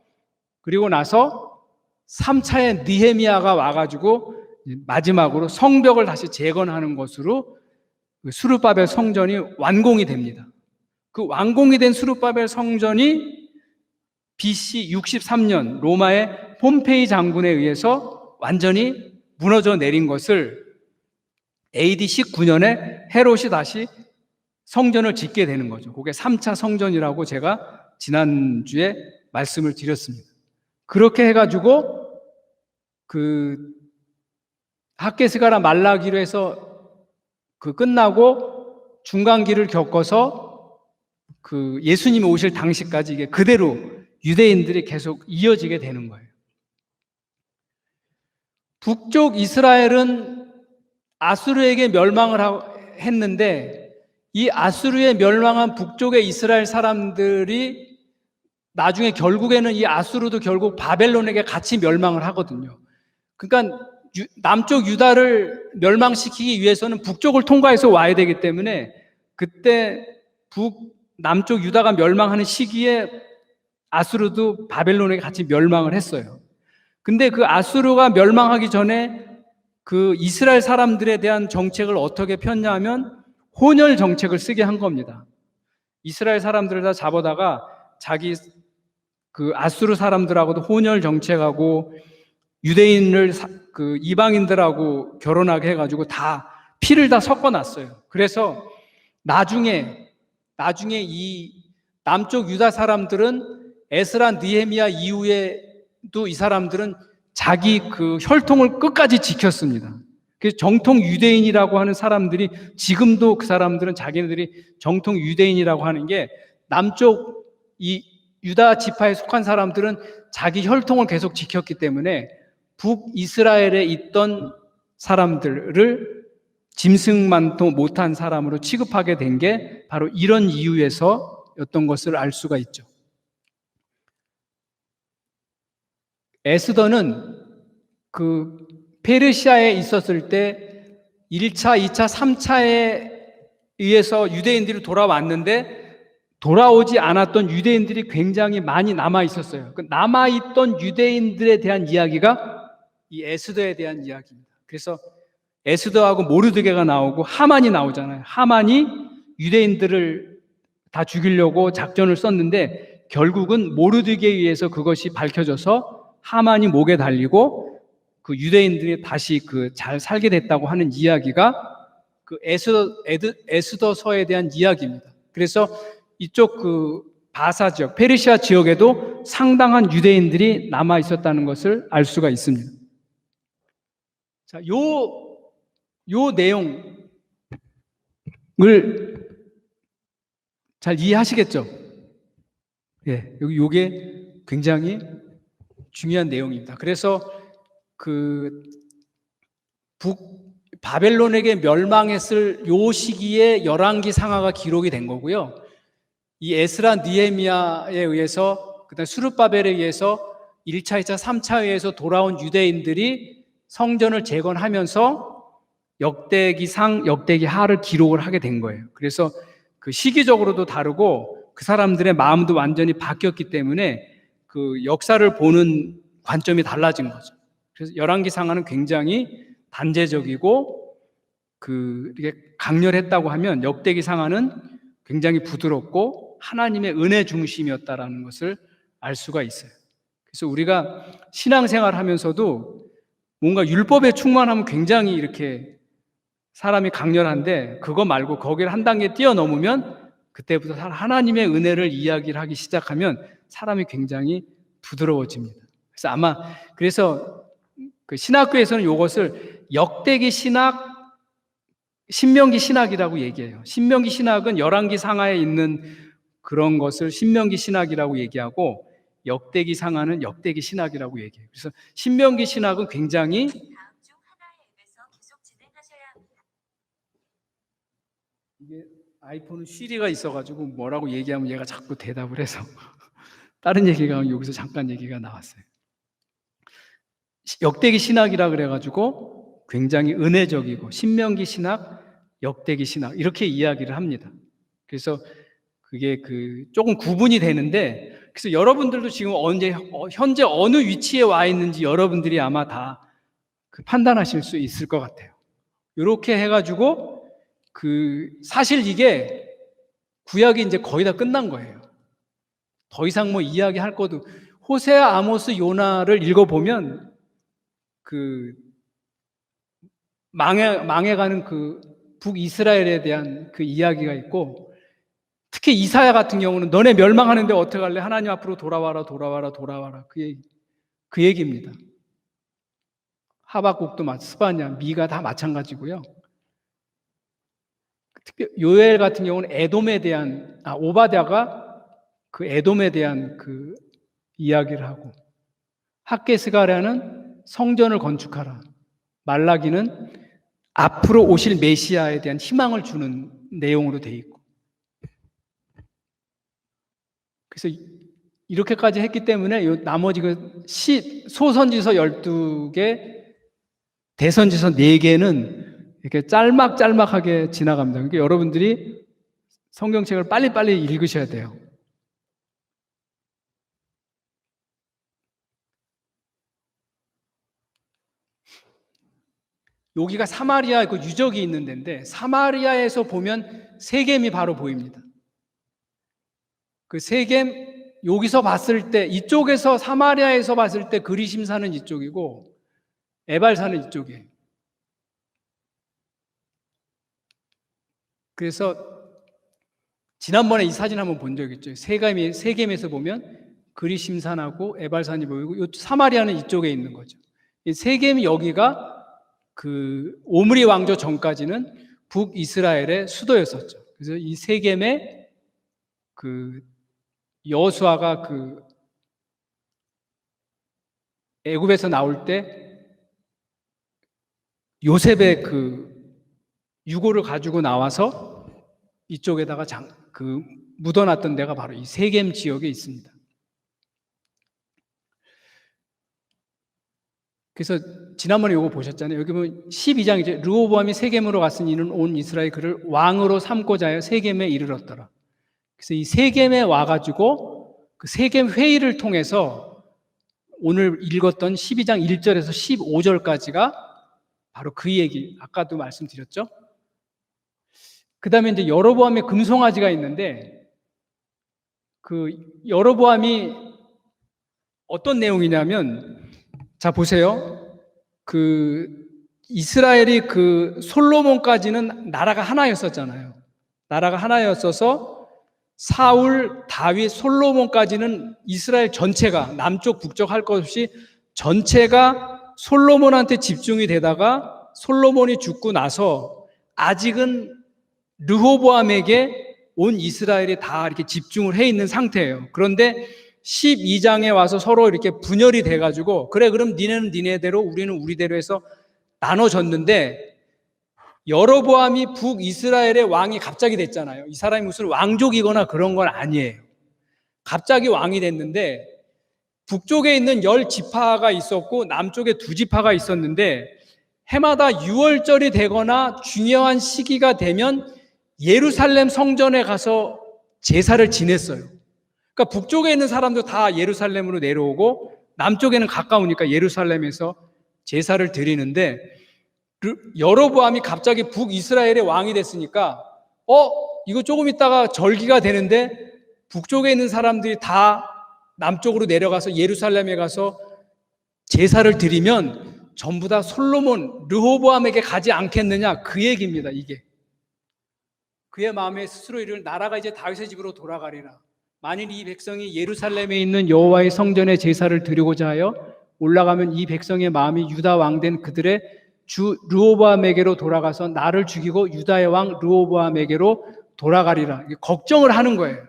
그리고 나서 3차에 느헤미야가 와가지고 마지막으로 성벽을 다시 재건하는 것으로 수르바벨 성전이 완공이 됩니다. 완공이 된 수르바벨 성전이 BC 63년 로마의 폼페이 장군에 의해서 완전히 무너져 내린 것을 AD 19년에 헤롯이 다시 성전을 짓게 되는 거죠. 그게 3차 성전이라고 제가 지난주에 말씀을 드렸습니다. 그렇게 해가지고 핫게스가라 말라기로 해서 끝나고 중간기를 겪어서 예수님이 오실 당시까지 이게 그대로 유대인들이 계속 이어지게 되는 거예요. 북쪽 이스라엘은 아수르에게 멸망을 했는데 이 아수르에 멸망한 북쪽의 이스라엘 사람들이 나중에 결국에는 이 아수르도 결국 바벨론에게 같이 멸망을 하거든요. 그러니까 남쪽 유다를 멸망시키기 위해서는 북쪽을 통과해서 와야 되기 때문에 그때 남쪽 유다가 멸망하는 시기에 아수르도 바벨론에게 같이 멸망을 했어요. 근데 아수르가 멸망하기 전에 이스라엘 사람들에 대한 정책을 어떻게 폈냐면 혼혈 정책을 쓰게 한 겁니다. 이스라엘 사람들을 다 잡아다가 자기 아수르 사람들하고도 혼혈 정책하고 유대인을 이방인들하고 결혼하게 해가지고 피를 다 섞어놨어요. 그래서 나중에 이 남쪽 유다 사람들은 에스라 느헤미야 이후에도 이 사람들은 자기 혈통을 끝까지 지켰습니다. 그래서 정통 유대인이라고 하는 사람들이 지금도 그 사람들은 자기네들이 정통 유대인이라고 하는 게 남쪽 이 유다 지파에 속한 사람들은 자기 혈통을 계속 지켰기 때문에 북이스라엘에 있던 사람들을 짐승만도 못한 사람으로 취급하게 된 게 바로 이런 이유에서였던 것을 알 수가 있죠. 에스더는 페르시아에 있었을 때 1차, 2차, 3차에 의해서 유대인들이 돌아왔는데 돌아오지 않았던 유대인들이 굉장히 많이 남아 있었어요. 남아있던 유대인들에 대한 이야기가 이 에스더에 대한 이야기입니다. 그래서 에스더하고 모르드게가 나오고 하만이 나오잖아요. 하만이 유대인들을 다 죽이려고 작전을 썼는데 결국은 모르드게에 의해서 그것이 밝혀져서 하만이 목에 달리고 유대인들이 다시 잘 살게 됐다고 하는 이야기가 에스더서에 대한 이야기입니다. 그래서 이쪽 바사 지역, 페르시아 지역에도 상당한 유대인들이 남아 있었다는 것을 알 수가 있습니다. 자, 요 내용을 잘 이해하시겠죠? 예, 요게 굉장히 중요한 내용입니다. 그래서 바벨론에게 멸망했을 요 시기에 열왕기 상하가 기록이 된 거고요. 이 에스라 느헤미야에 의해서 그다음 수르바벨에 의해서 1차, 2차, 3차에 의해서 돌아온 유대인들이 성전을 재건하면서 역대기상, 역대기하를 기록을 하게 된 거예요. 그래서 시기적으로도 다르고 그 사람들의 마음도 완전히 바뀌었기 때문에 역사를 보는 관점이 달라진 거죠. 그래서 열왕기상하는 굉장히 단죄적이고 이게 강렬했다고 하면 역대기상하는 굉장히 부드럽고 하나님의 은혜 중심이었다라는 것을 알 수가 있어요. 그래서 우리가 신앙생활 하면서도 뭔가 율법에 충만하면 굉장히 이렇게 사람이 강렬한데 그거 말고 거기를 한 단계 뛰어넘으면 그때부터 하나님의 은혜를 이야기를 하기 시작하면 사람이 굉장히 부드러워집니다. 그래서 신학교에서는 이것을 역대기 신학, 신명기 신학이라고 얘기해요. 신명기 신학은 열왕기 상하에 있는 그런 것을 신명기 신학이라고 얘기하고 역대기 상하는 역대기 신학이라고 얘기해요. 그래서 신명기 신학은 굉장히 이게 아이폰은 쉬리가 있어가지고 뭐라고 얘기하면 얘가 자꾸 대답을 해서 다른 얘기가 여기서 잠깐 얘기가 나왔어요. 역대기 신학이라 그래가지고 굉장히 은혜적이고 신명기 신학, 역대기 신학 이렇게 이야기를 합니다. 그래서 그게 조금 구분이 되는데 그래서 여러분들도 지금 현재 어느 위치에 와 있는지 여러분들이 아마 다 판단하실 수 있을 것 같아요. 이렇게 해가지고 사실 이게 구약이 이제 거의 다 끝난 거예요. 더 이상 뭐 이야기할 것도 호세아, 아모스, 요나를 읽어보면 망해가는 북이스라엘에 대한 이야기가 있고 특히 이사야 같은 경우는 너네 멸망하는데 어떻게 할래? 하나님 앞으로 돌아와라. 그 얘기. 그 얘기입니다. 하박국도 스바냐, 미가 다 마찬가지고요. 특히 요엘 같은 경우는 에돔에 대한 오바댜가 그 에돔에 대한 그 이야기를 하고, 학개스가랴는 성전을 건축하라. 말라기는 앞으로 오실 메시아에 대한 희망을 주는 내용으로 돼 있고, 그래서 이렇게까지 했기 때문에 요 나머지 소선지서 12개, 대선지서 4개는 이렇게 짤막짤막하게 지나갑니다. 그러니까 여러분들이 성경책을 빨리빨리 읽으셔야 돼요. 여기가 사마리아 그 유적이 있는 데인데, 사마리아에서 보면 세겜이 바로 보입니다. 그 세겜, 여기서 봤을 때, 이쪽에서 사마리아에서 봤을 때 그리심산은 이쪽이고 에발산은 이쪽이에요. 그래서 지난번에 이 사진 한번 본 적 있죠. 세겜에서 보면 그리심산하고 에발산이 보이고, 사마리아는 이쪽에 있는 거죠. 세겜이 여기가 그 오므리 왕조 전까지는 북이스라엘의 수도였었죠. 그래서 이 세겜에 그 여호수아가 그 애굽에서 나올 때 요셉의 그 유고를 가지고 나와서 이쪽에다가 묻어놨던 데가 바로 이 세겜 지역에 있습니다. 그래서 지난번에 이거 보셨잖아요. 여기 보면 12장이죠. 르호보암이 세겜으로 갔으니 이는 온 이스라엘 그를 왕으로 삼고자 하여 세겜에 이르렀더라. 그래서 이 세겜에 와가지고 그 세겜 회의를 통해서 오늘 읽었던 12장 1절에서 15절까지가 바로 그 얘기, 아까도 말씀드렸죠. 그 다음에 이제 여로보암의 금송아지가 있는데, 그 여로보암이 어떤 내용이냐면, 자 보세요. 그 이스라엘이 그 솔로몬까지는 나라가 하나였었잖아요. 나라가 하나였어서 사울, 다윗, 솔로몬까지는 이스라엘 전체가 남쪽 북쪽 할 것 없이 전체가 솔로몬한테 집중이 되다가 솔로몬이 죽고 나서 아직은 르호보암에게 온 이스라엘이 다 이렇게 집중을 해 있는 상태예요. 그런데 12장에 와서 서로 이렇게 분열이 돼가지고, 그래 그럼 니네는 니네대로 우리는 우리대로 해서 나눠졌는데, 여로보암이 북이스라엘의 왕이 갑자기 됐잖아요. 이 사람이 무슨 왕족이거나 그런 건 아니에요. 갑자기 왕이 됐는데, 북쪽에 있는 10지파가 있었고 남쪽에 2지파가 있었는데, 해마다 유월절이 되거나 중요한 시기가 되면 예루살렘 성전에 가서 제사를 지냈어요. 그러니까 북쪽에 있는 사람도 다 예루살렘으로 내려오고 남쪽에는 가까우니까 예루살렘에서 제사를 드리는데, 여로보암이 갑자기 북이스라엘의 왕이 됐으니까 이거 조금 있다가 절기가 되는데 북쪽에 있는 사람들이 다 남쪽으로 내려가서 예루살렘에 가서 제사를 드리면 전부 다 솔로몬, 르호보암에게 가지 않겠느냐, 그 얘기입니다. 이게 그의 마음에 스스로 이를 나라가 이제 다윗의 집으로 돌아가리라. 만일 이 백성이 예루살렘에 있는 여호와의 성전에 제사를 드리고자 하여 올라가면 이 백성의 마음이 유다 왕된 그들의 주 르호보암에게로 돌아가서 나를 죽이고 유다의 왕 르호보암에게로 돌아가리라. 걱정을 하는 거예요.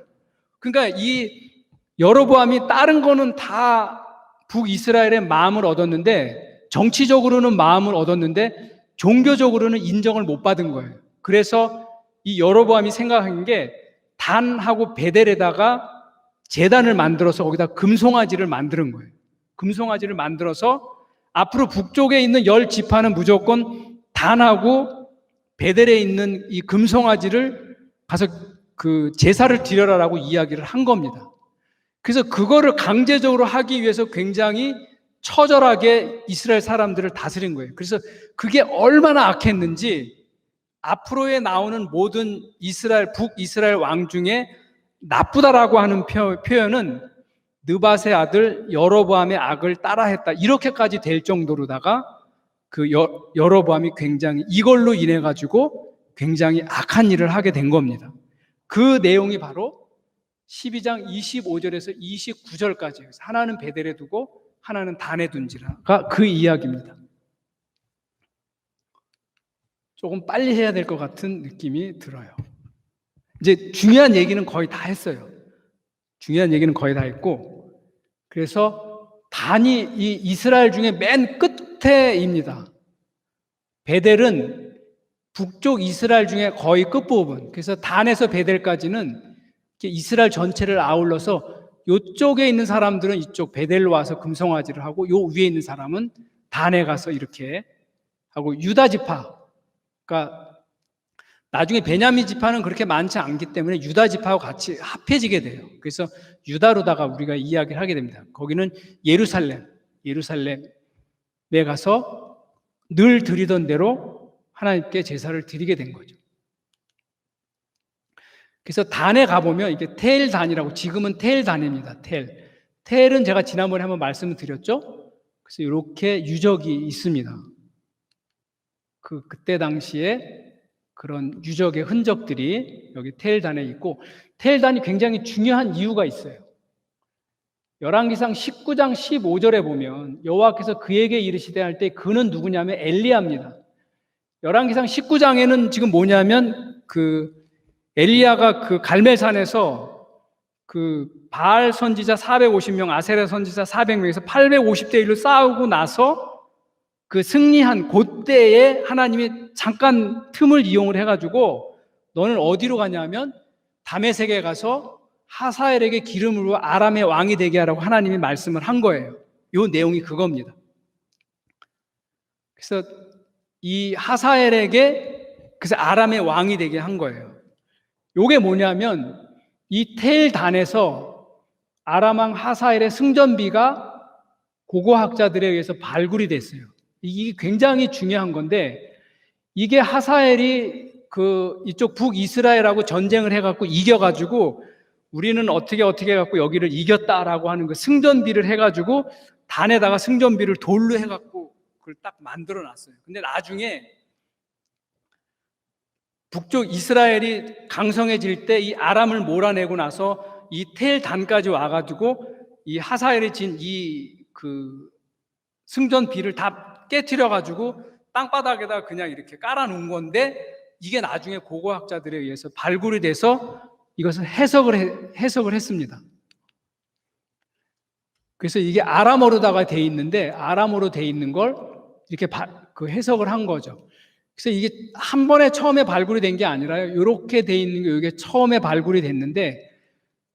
그러니까 이 여로보암이 다른 거는 다 북이스라엘의 마음을 얻었는데, 정치적으로는 마음을 얻었는데 종교적으로는 인정을 못 받은 거예요. 그래서 이 여로보암이 생각한 게 단하고 베델에다가 제단을 만들어서 거기다 금송아지를 만드는 거예요. 금송아지를 만들어서 앞으로 북쪽에 있는 10지파는 무조건 단하고 베델에 있는 이 금송아지를 가서 그 제사를 드려라라고 이야기를 한 겁니다. 그래서 그거를 강제적으로 하기 위해서 굉장히 처절하게 이스라엘 사람들을 다스린 거예요. 그래서 그게 얼마나 악했는지 앞으로에 나오는 모든 북이스라엘 왕 중에 나쁘다라고 하는 표현은 느밧의 아들 여로보암의 악을 따라했다, 이렇게까지 될 정도로다가 그 여로보암이 굉장히 이걸로 인해 가지고 굉장히 악한 일을 하게 된 겁니다. 그 내용이 바로 12장 25절에서 29절까지예요. 하나는 베델에 두고 하나는 단에 둔지라가 그 이야기입니다. 조금 빨리 해야 될 것 같은 느낌이 들어요. 이제 중요한 얘기는 거의 다 했어요. 중요한 얘기는 거의 다 했고, 그래서 단이 이 이스라엘 중에 맨 끝에입니다. 베델은 북쪽 이스라엘 중에 거의 끝부분, 그래서 단에서 베델까지는 이스라엘 전체를 아울러서 이쪽에 있는 사람들은 이쪽 베델로 와서 금송아지를 하고, 요 위에 있는 사람은 단에 가서 이렇게 하고, 유다 지파, 그러니까 나중에 베냐민 지파는 그렇게 많지 않기 때문에 유다 지파하고 같이 합해지게 돼요. 그래서 유다로다가 우리가 이야기를 하게 됩니다. 거기는 예루살렘에 가서 늘 드리던 대로 하나님께 제사를 드리게 된 거죠. 그래서 단에 가보면 이게 텔단이라고, 지금은 텔단입니다. 텔은 제가 지난번에 한번 말씀을 드렸죠. 그래서 이렇게 유적이 있습니다. 그때 당시에 그런 유적의 흔적들이 여기 텔단에 있고, 텔단이 굉장히 중요한 이유가 있어요. 열왕기상 19장 15절에 보면 여호와께서 그에게 이르시되 할 때 그는 누구냐면 엘리야입니다. 열왕기상 19장에는 지금 뭐냐면 엘리야가 갈멜산에서 바알 선지자 450명, 아세라 선지자 400명에서 850대 1로 싸우고 나서 승리한 그때에 하나님이 잠깐 틈을 이용을 해가지고 너는 어디로 가냐면 다메섹에 가서 하사엘에게 기름을 부어 아람의 왕이 되게 하라고 하나님이 말씀을 한 거예요. 이 내용이 그겁니다. 그래서 이 하사엘에게 그래서 아람의 왕이 되게 한 거예요. 이게 뭐냐면 이 텔단에서 아람 왕 하사엘의 승전비가 고고학자들에 의해서 발굴이 됐어요. 이게 굉장히 중요한 건데, 이게 하사엘이 이쪽 북이스라엘하고 전쟁을 해갖고 이겨가지고 우리는 어떻게 해갖고 여기를 이겼다라고 하는 승전비를 해가지고 단에다가 승전비를 돌로 해갖고 그걸 딱 만들어 놨어요. 근데 나중에 북쪽 이스라엘이 강성해질 때 이 아람을 몰아내고 나서 이 텔단까지 와가지고 이 하사엘이 진 승전비를 다 깨트려가지고 땅바닥에다 그냥 이렇게 깔아놓은 건데, 이게 나중에 고고학자들에 의해서 발굴이 돼서 이것을 해석을 했습니다. 그래서 이게 아람어로다가 돼 있는데, 아람어로 돼 있는 걸 이렇게 해석을 한 거죠. 그래서 이게 한 번에 처음에 발굴이 된 게 아니라요, 이렇게 돼 있는 게 이게 처음에 발굴이 됐는데,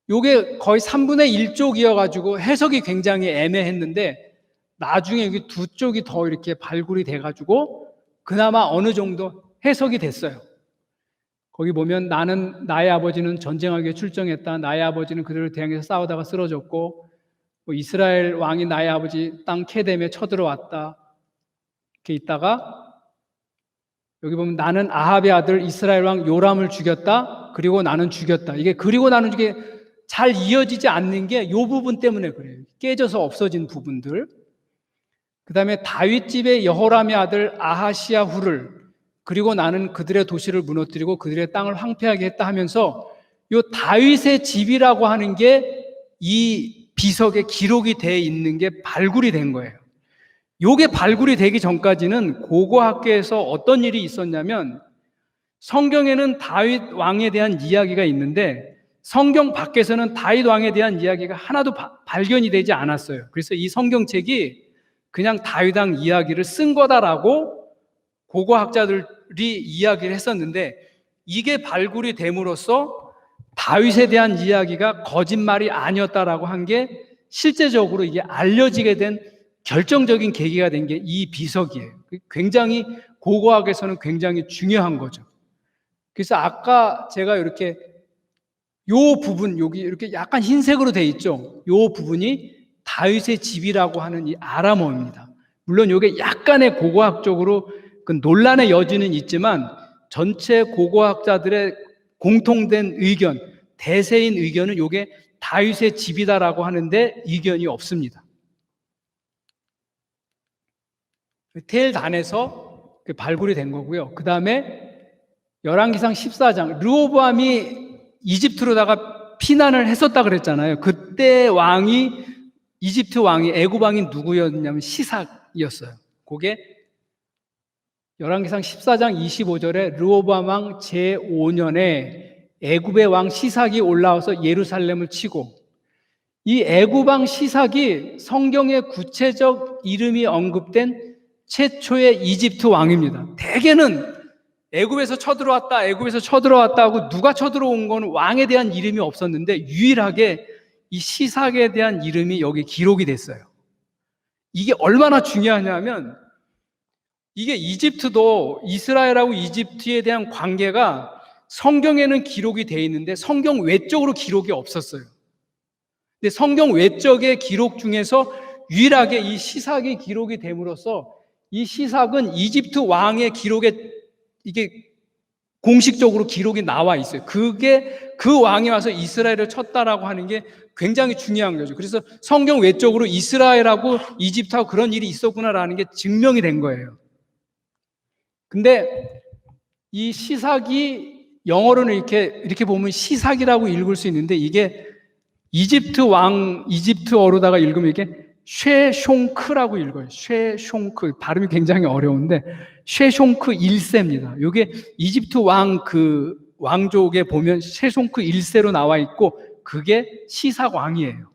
이게 거의 3분의 1쪽이어가지고 해석이 굉장히 애매했는데, 나중에 여기 두 쪽이 더 이렇게 발굴이 돼가지고 그나마 어느 정도 해석이 됐어요. 거기 보면 나의 아버지는 전쟁하기 위해 출정했다. 나의 아버지는 그들을 대항해서 싸우다가 쓰러졌고, 이스라엘 왕이 나의 아버지 땅 케뎀에 쳐들어왔다. 이렇게 있다가 여기 보면 나는 아합의 아들 이스라엘 왕 요람을 죽였다. 그리고 나는 죽였다. 이게 그리고 나는 이게 잘 이어지지 않는 게 이 부분 때문에 그래요. 깨져서 없어진 부분들. 그 다음에 다윗 집의 여호람의 아들 아하시야 후를, 그리고 나는 그들의 도시를 무너뜨리고 그들의 땅을 황폐하게 했다 하면서 이 다윗의 집이라고 하는 게 이 비석에 기록이 돼 있는 게 발굴이 된 거예요. 이게 발굴이 되기 전까지는 고고학계에서 어떤 일이 있었냐면, 성경에는 다윗 왕에 대한 이야기가 있는데 성경 밖에서는 다윗 왕에 대한 이야기가 하나도 발견이 되지 않았어요. 그래서 이 성경책이 그냥 다윗 왕 이야기를 쓴 거다라고 고고학자들이 이야기를 했었는데, 이게 발굴이 됨으로써 다윗에 대한 이야기가 거짓말이 아니었다라고 한 게 실제적으로 이게 알려지게 된 결정적인 계기가 된 게 이 비석이에요. 굉장히 고고학에서는 굉장히 중요한 거죠. 그래서 아까 제가 이렇게 요 부분, 여기 이렇게 약간 흰색으로 돼 있죠. 요 부분이 다윗의 집이라고 하는 이 아람어입니다. 물론 이게 약간의 고고학적으로 논란의 여지는 있지만 전체 고고학자들의 공통된 의견, 대세인 의견은 이게 다윗의 집이다라고 하는데 이견이 없습니다. 텔단에서 발굴이 된 거고요. 그 다음에 열왕기상 14장, 르호보암이 이집트로다가 피난을 했었다 그랬잖아요. 그때 왕이 이집트 왕이, 애굽 왕이 누구였냐면 시삭이었어요. 그게 열왕기상 14장 25절에 르호보암 왕 제5년에 애굽의 왕 시삭이 올라와서 예루살렘을 치고, 이 애굽 왕 시삭이 성경에 구체적 이름이 언급된 최초의 이집트 왕입니다. 대개는 애굽에서 쳐들어왔다 하고 누가 쳐들어온 건 왕에 대한 이름이 없었는데 유일하게 이 시삭에 대한 이름이 여기 기록이 됐어요. 이게 얼마나 중요하냐면, 이게 이집트도 이스라엘하고 이집트에 대한 관계가 성경에는 기록이 되어 있는데 성경 외적으로 기록이 없었어요. 근데 성경 외적의 기록 중에서 유일하게 이 시삭이 기록이 됨으로써 이 시삭은 이집트 왕의 기록에 이게 공식적으로 기록이 나와 있어요. 그게 그 왕이 와서 이스라엘을 쳤다라고 하는 게 굉장히 중요한 거죠. 그래서 성경 외적으로 이스라엘하고 이집트하고 그런 일이 있었구나라는 게 증명이 된 거예요. 근데 이 시삭이 영어로는 이렇게 보면 시삭이라고 읽을 수 있는데, 이게 이집트어로다가 읽으면 이게 쉐숑크라고 읽어요. 쉐숑크. 발음이 굉장히 어려운데 쉐숑크 1세입니다. 이게 이집트 왕족에 보면 쉐숑크 1세로 나와 있고, 그게 시삭 왕이에요.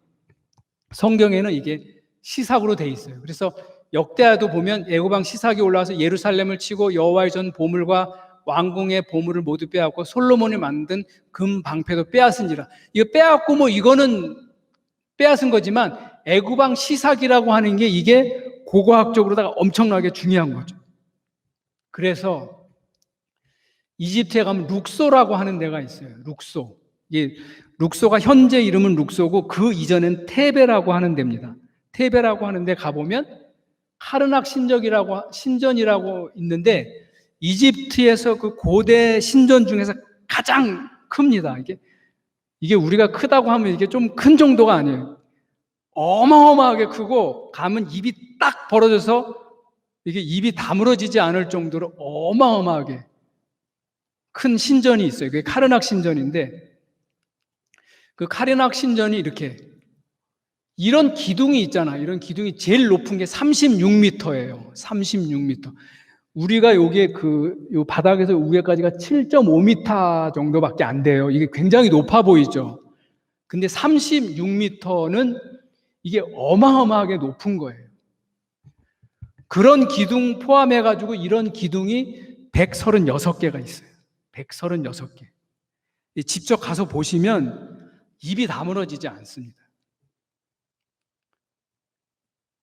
성경에는 이게 시삭으로 돼 있어요. 그래서 역대하도 보면 애굽 왕 시삭이 올라와서 예루살렘을 치고 여호와의 전 보물과 왕궁의 보물을 모두 빼앗고 솔로몬이 만든 금 방패도 빼앗은지라. 이거 빼앗고 이거는 빼앗은 거지만 애굽 왕 시삭이라고 하는 게 이게 고고학적으로다가 엄청나게 중요한 거죠. 그래서 이집트에 가면 룩소라고 하는 데가 있어요. 룩소. 룩소가 현재 이름은 룩소고 그 이전엔 테베라고 하는 데입니다. 테베라고 하는 데 가보면 카르낙 신전이라고 있는데, 이집트에서 그 고대 신전 중에서 가장 큽니다. 이게 우리가 크다고 하면 이게 좀 큰 정도가 아니에요. 어마어마하게 크고 가면 입이 딱 벌어져서 이게 입이 다물어지지 않을 정도로 어마어마하게 큰 신전이 있어요. 그게 카르낙 신전인데, 그 카르낙 신전이 이런 기둥이 있잖아. 이런 기둥이 제일 높은 게 36m예요. 36m. 우리가 여기에 요 바닥에서 위에까지가 7.5m 정도밖에 안 돼요. 이게 굉장히 높아 보이죠. 근데 36m는 이게 어마어마하게 높은 거예요. 그런 기둥 포함해가지고 이런 기둥이 136개가 있어요. 136개. 직접 가서 보시면 입이 다물어지지 않습니다.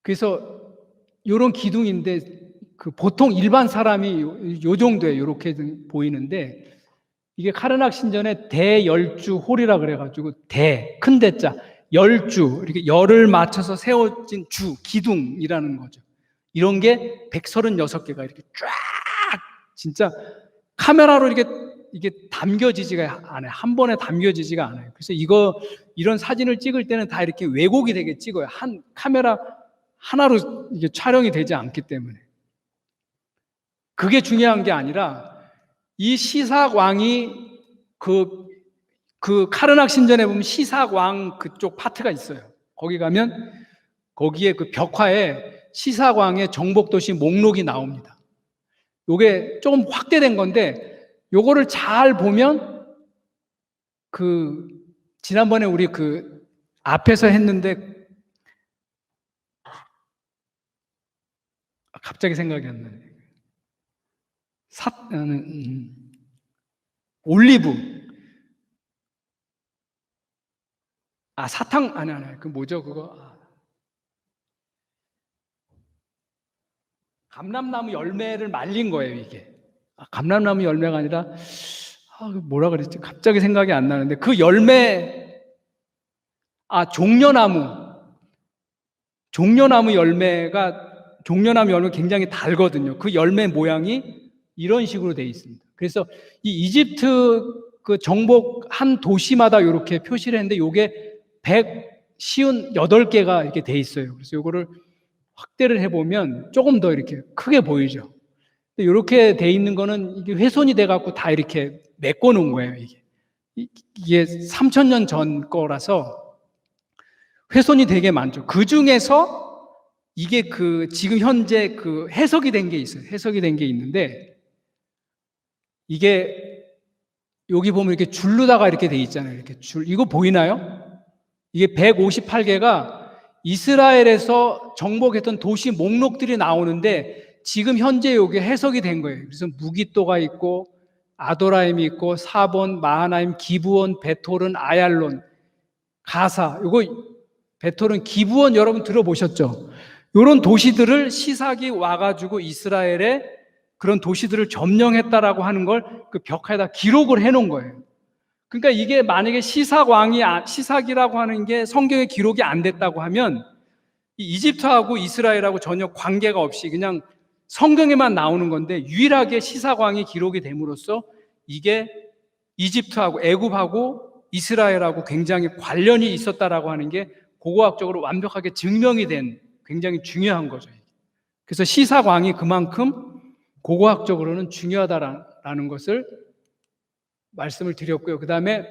그래서 이런 기둥인데 보통 일반 사람이 요 정도예요. 이렇게 보이는데, 이게 카르낙 신전의 대열주홀이라 그래가지고 큰 대자 열주, 이렇게 열을 맞춰서 세워진 기둥이라는 거죠. 이런 게 136개가 이렇게 쫙 진짜 카메라로 이게 담겨지지가 않아요. 한 번에 담겨지지가 않아요. 그래서 이런 사진을 찍을 때는 다 이렇게 왜곡이 되게 찍어요. 한 카메라 하나로 이게 촬영이 되지 않기 때문에. 그게 중요한 게 아니라 이 시삭 왕이 그 카르낙 신전에 보면 시삭 왕 그쪽 파트가 있어요. 거기 가면 거기에 그 벽화에 시삭 왕의 정복도시 목록이 나옵니다. 요게 조금 확대된 건데, 요거를 잘 보면 지난번에 우리 앞에서 했는데 갑자기 생각이 안 나네. 올리브. 사탕, 아니, 뭐죠, 그거? 감람나무 열매를 말린 거예요, 이게. 감람나무 열매가 아니라, 뭐라 그랬지? 갑자기 생각이 안 나는데, 그 열매, 종려나무 열매가 굉장히 달거든요. 그 열매 모양이 이런 식으로 되어 있습니다. 그래서 이 이집트 그 정복한 도시마다 이렇게 표시를 했는데, 요게 158개가 이렇게 돼 있어요. 그래서 요거를 확대를 해보면 조금 더 이렇게 크게 보이죠. 이렇게 돼 있는 거는 이게 훼손이 돼갖고 다 이렇게 메꿔 놓은 거예요. 이게 3,000년 전 거라서 훼손이 되게 많죠. 그 중에서 이게 지금 현재 해석이 된 게 있어요. 해석이 된 게 있는데, 이게 여기 보면 이렇게 줄로다가 이렇게 돼 있잖아요. 이렇게 이거 보이나요? 이게 158개가 이스라엘에서 정복했던 도시 목록들이 나오는데, 지금 현재 이게 해석이 된 거예요. 그래서 무기또가 있고, 아도라임이 있고, 사본, 마하나임, 기브온, 베토른, 아얄론, 가사. 이거 베토른, 기브온 여러분 들어보셨죠? 이런 도시들을 시삭이 와가지고 이스라엘에 그런 도시들을 점령했다라고 하는 걸 그 벽화에다 기록을 해놓은 거예요. 그러니까 이게 만약에 시삭이라고 하는 게 성경에 기록이 안 됐다고 하면 이집트하고 이스라엘하고 전혀 관계가 없이 그냥 성경에만 나오는 건데, 유일하게 시삭왕이 기록이 됨으로써 이게 이집트하고 애굽하고 이스라엘하고 굉장히 관련이 있었다라고 하는 게 고고학적으로 완벽하게 증명이 된 굉장히 중요한 거죠. 그래서 시삭왕이 그만큼 고고학적으로는 중요하다라는 것을 말씀을 드렸고요. 그 다음에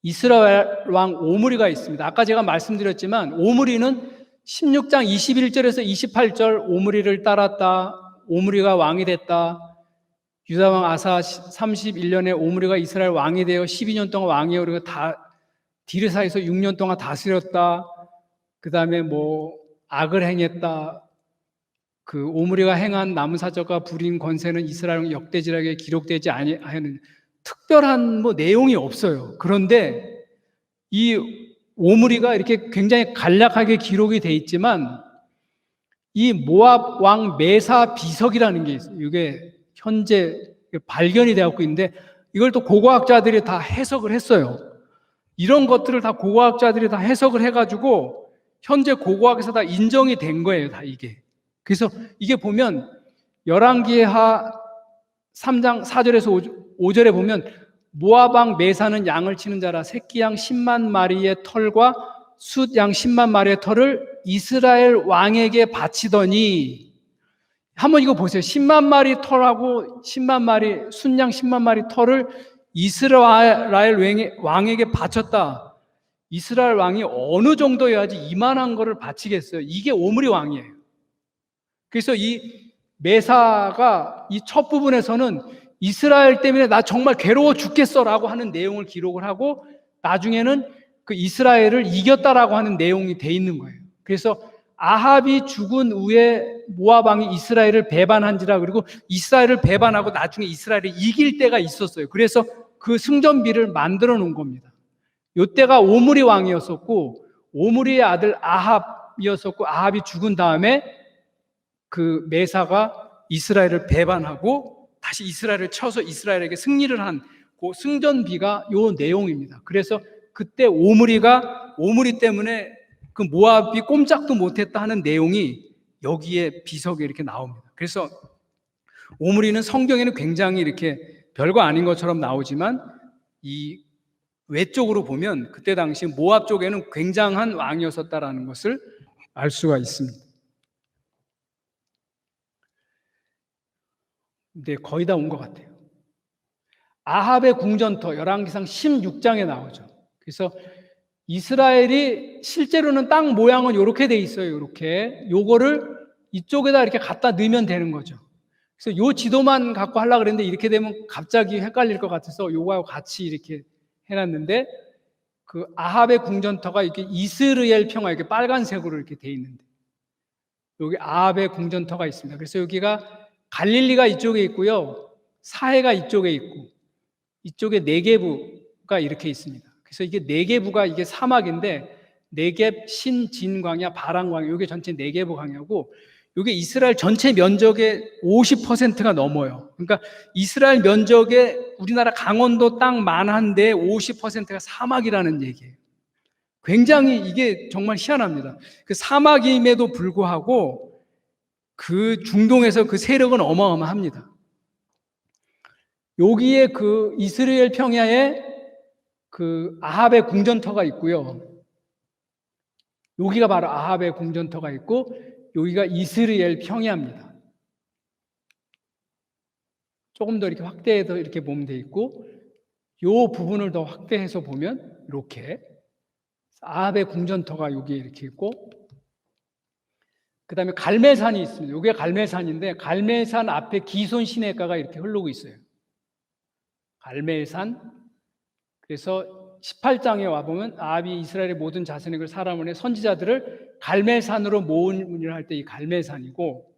이스라엘 왕 오므리가 있습니다. 아까 제가 말씀드렸지만 오므리는 16장 21절에서 28절 오므리를 따랐다. 오므리가 왕이 됐다. 유다 왕 아사 31년에 오므리가 이스라엘 왕이 되어 12년 동안 왕이요. 그리고 디르사에서 6년 동안 다스렸다. 그 다음에 악을 행했다. 오므리가 행한 나무사적과 불인 권세는 이스라엘 역대지락에 기록되지 아니하는 특별한 내용이 없어요. 그런데 이 오므리가 이렇게 굉장히 간략하게 기록이 돼 있지만, 이 모압 왕 메사 비석이라는 게 있어요. 이게 현재 발견이 되었고 있는데, 이걸 또 고고학자들이 다 해석을 했어요. 이런 것들을 다 고고학자들이 다 해석을 해가지고 현재 고고학에서 다 인정이 된 거예요, 다 이게. 그래서 이게 보면 열왕기하 3장 4절에서 5절에 보면 모압 왕 메사는 양을 치는 자라 새끼 양 10만 마리의 털과 숫 양 10만 마리의 털을 이스라엘 왕에게 바치더니, 한번 이거 보세요. 10만 마리 털하고 10만 마리 숫양 10만 마리 털을 이스라엘 왕에게 바쳤다. 이스라엘 왕이 어느 정도여야지 이만한 거를 바치겠어요? 이게 오므리 왕이에요. 그래서 이 메사가 이 첫 부분에서는 이스라엘 때문에 나 정말 괴로워 죽겠어라고 하는 내용을 기록을 하고, 나중에는 그 이스라엘을 이겼다라고 하는 내용이 돼 있는 거예요. 그래서 아합이 죽은 후에 모압 왕이 이스라엘을 배반한지라, 그리고 이스라엘을 배반하고 나중에 이스라엘이 이길 때가 있었어요. 그래서 그 승전비를 만들어 놓은 겁니다. 이때가 오므리 왕이었었고, 오므리의 아들 아합이었었고, 아합이 죽은 다음에 그 메사가 이스라엘을 배반하고 다시 이스라엘을 쳐서 이스라엘에게 승리를 한 그 승전비가 요 내용입니다. 그래서 그때 오므리 때문에 그 모압이 꼼짝도 못했다 하는 내용이 여기에 비석에 이렇게 나옵니다. 그래서 오므리는 성경에는 굉장히 이렇게 별거 아닌 것처럼 나오지만, 이 외적으로 보면 그때 당시 모압 쪽에는 굉장한 왕이었었다라는 것을 알 수가 있습니다. 네, 거의 다 온 것 같아요. 아합의 궁전터 열왕기상 16장에 나오죠. 그래서 이스라엘이 실제로는 땅 모양은 이렇게 돼 있어요. 이렇게 요거를 이쪽에다 이렇게 갖다 넣으면 되는 거죠. 그래서 요 지도만 갖고 하려고 그랬는데 이렇게 되면 갑자기 헷갈릴 것 같아서 요거하고 같이 이렇게 해놨는데, 그 아합의 궁전터가 이렇게 이스라엘 평화 이렇게 빨간색으로 이렇게 돼 있는데, 여기 아합의 궁전터가 있습니다. 그래서 여기가 갈릴리가 이쪽에 있고요, 사해가 이쪽에 있고, 이쪽에 네게부가 이렇게 있습니다. 그래서 이게 네게부가 이게 사막인데, 네겝, 신진 광야, 바란 광야, 이게 전체 네게부 광야고, 이게 이스라엘 전체 면적의 50%가 넘어요. 그러니까 이스라엘 면적의 우리나라 강원도 땅 만한데 50%가 사막이라는 얘기예요. 굉장히 이게 정말 희한합니다. 그 사막임에도 불구하고 그 중동에서 그 세력은 어마어마합니다. 여기에 그 이스라엘 평야에 그 아합의 궁전터가 있고요. 여기가 바로 아합의 궁전터가 있고, 여기가 이스라엘 평야입니다. 조금 더 이렇게 확대해서 이렇게 보면 돼 있고, 이 부분을 더 확대해서 보면 이렇게 아합의 궁전터가 여기에 이렇게 있고, 그 다음에 갈멜산이 있습니다. 여기가 갈멜산인데, 갈멜산 앞에 기손 시내가가 이렇게 흐르고 있어요. 갈멜산. 그래서 18장에 와보면 아합이 이스라엘의 모든 자손에게 사람을 선지자들을 갈멜산으로 모으니라 할 때 이 갈멜산이고,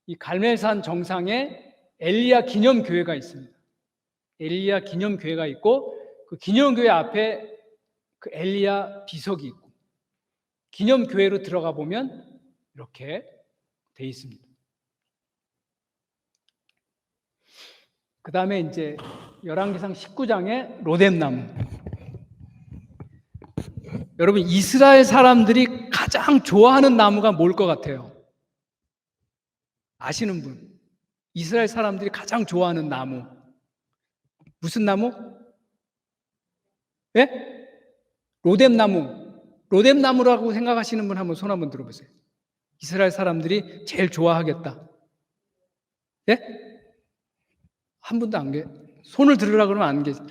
이 갈멜산 정상에 엘리야 기념교회가 있습니다. 엘리야 기념교회가 있고, 그 기념교회 앞에 그 엘리야 비석이 있고, 기념교회로 들어가 보면 이렇게 돼 있습니다. 그 다음에 이제 열왕기상 19장에 로뎀나무. 여러분, 이스라엘 사람들이 가장 좋아하는 나무가 뭘 것 같아요? 아시는 분? 이스라엘 사람들이 가장 좋아하는 나무. 무슨 나무? 예? 로뎀나무. 로뎀나무라고 생각하시는 분 한번 손 한번 들어보세요. 이스라엘 사람들이 제일 좋아하겠다. 예? 한 분도 안 계세요. 손을 들으라 그러면 안 계세요.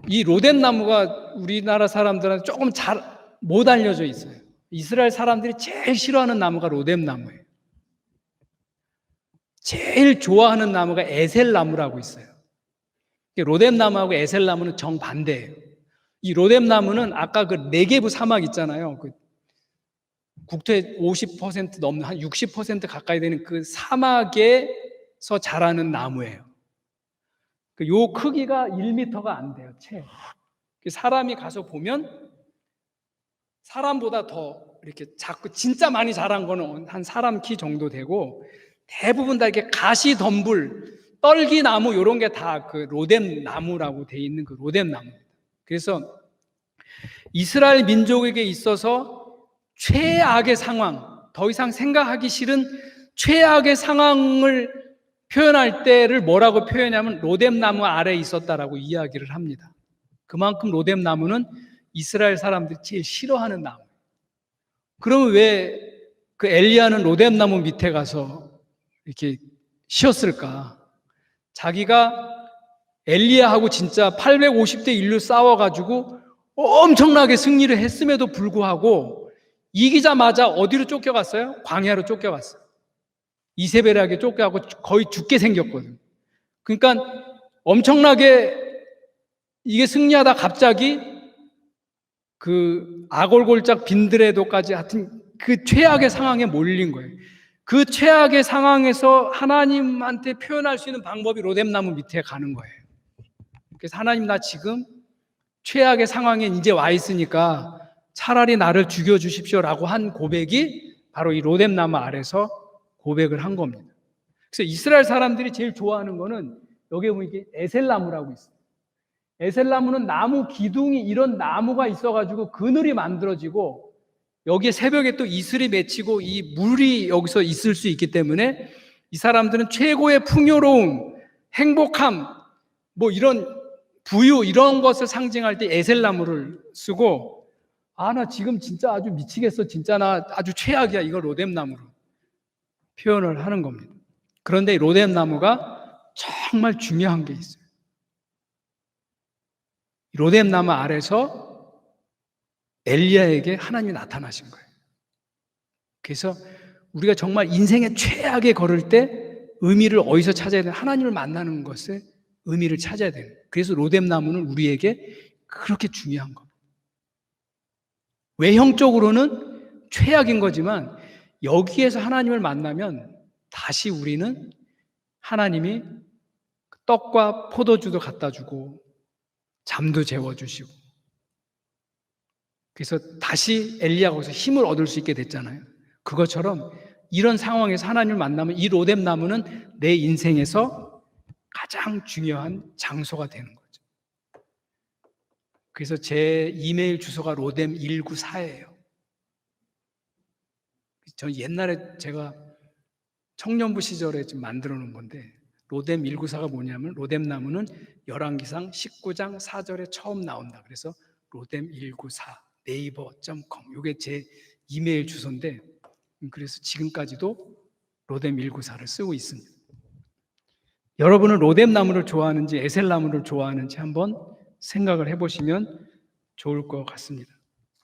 이 로뎀나무가 우리나라 사람들한테 조금 잘 못 알려져 있어요. 이스라엘 사람들이 제일 싫어하는 나무가 로뎀나무예요. 제일 좋아하는 나무가 에셀나무라고 있어요. 로뎀나무하고 에셀나무는 정반대예요. 이 로뎀나무는 아까 그 네게브 사막 있잖아요. 그 국토의 50% 넘는 한 60% 가까이 되는 그 사막에서 자라는 나무예요. 요 크기가 1m가 안 돼요, 채. 사람이 가서 보면 사람보다 더 이렇게 작고, 진짜 많이 자란 거는 한 사람 키 정도 되고, 대부분 다 이렇게 가시덤불, 떨기나무 이런 게 다 그 로뎀나무라고 돼 있는 그 로뎀나무입니다. 그래서 이스라엘 민족에게 있어서 최악의 상황, 더 이상 생각하기 싫은 최악의 상황을 표현할 때를 뭐라고 표현하냐면 로뎀나무 아래에 있었다라고 이야기를 합니다. 그만큼 로뎀나무는 이스라엘 사람들이 제일 싫어하는 나무. 그러면 왜 그 엘리야는 로뎀나무 밑에 가서 이렇게 쉬었을까? 자기가 엘리야하고 진짜 850대 1로 싸워가지고 엄청나게 승리를 했음에도 불구하고 이기자마자 어디로 쫓겨갔어요? 광야로 쫓겨갔어요. 이세벨에게 쫓겨가고 거의 죽게 생겼거든. 그러니까 엄청나게 이게 승리하다 갑자기 그 아골골짝 빈드레도까지 하여튼 그 최악의 상황에 몰린 거예요. 그 최악의 상황에서 하나님한테 표현할 수 있는 방법이 로뎀나무 밑에 가는 거예요. 그래서 하나님, 나 지금 최악의 상황에 이제 와 있으니까 차라리 나를 죽여주십시오라고 한 고백이 바로 이 로뎀나무 아래서 고백을 한 겁니다. 그래서 이스라엘 사람들이 제일 좋아하는 거는 여기에 보면 이게 에셀나무라고 있어요. 에셀나무는 나무 기둥이 이런 나무가 있어가지고 그늘이 만들어지고 여기에 새벽에 또 이슬이 맺히고 이 물이 여기서 있을 수 있기 때문에 이 사람들은 최고의 풍요로움, 행복함, 뭐 이런 부유 이런 것을 상징할 때 에셀나무를 쓰고, 나 지금 진짜 아주 미치겠어, 진짜 나 아주 최악이야, 이걸 로뎀나무로 표현을 하는 겁니다. 그런데 이 로뎀나무가 정말 중요한 게 있어요. 로뎀나무 아래서 엘리야에게 하나님이 나타나신 거예요. 그래서 우리가 정말 인생의 최악에 걸을 때 의미를 어디서 찾아야 되나? 하나님을 만나는 것에 의미를 찾아야 돼요. 그래서 로뎀나무는 우리에게 그렇게 중요한 겁니다. 외형적으로는 최악인 거지만 여기에서 하나님을 만나면 다시 우리는 하나님이 떡과 포도주도 갖다 주고 잠도 재워주시고, 그래서 다시 엘리야가 거기서 힘을 얻을 수 있게 됐잖아요. 그것처럼 이런 상황에서 하나님을 만나면 이 로뎀나무는 내 인생에서 가장 중요한 장소가 되는 거죠. 그래서 제 이메일 주소가 로뎀194예요. 저 옛날에 제가 청년부 시절에 좀 만들어 놓은 건데, 로뎀194가 뭐냐면 로뎀나무는 열왕기상 19장 4절에 처음 나온다. 그래서 로뎀194 네이버.com, 이게 제 이메일 주소인데, 그래서 지금까지도 로뎀194를 쓰고 있습니다. 여러분은 로뎀나무를 좋아하는지 에셀나무를 좋아하는지 한번 생각을 해보시면 좋을 것 같습니다.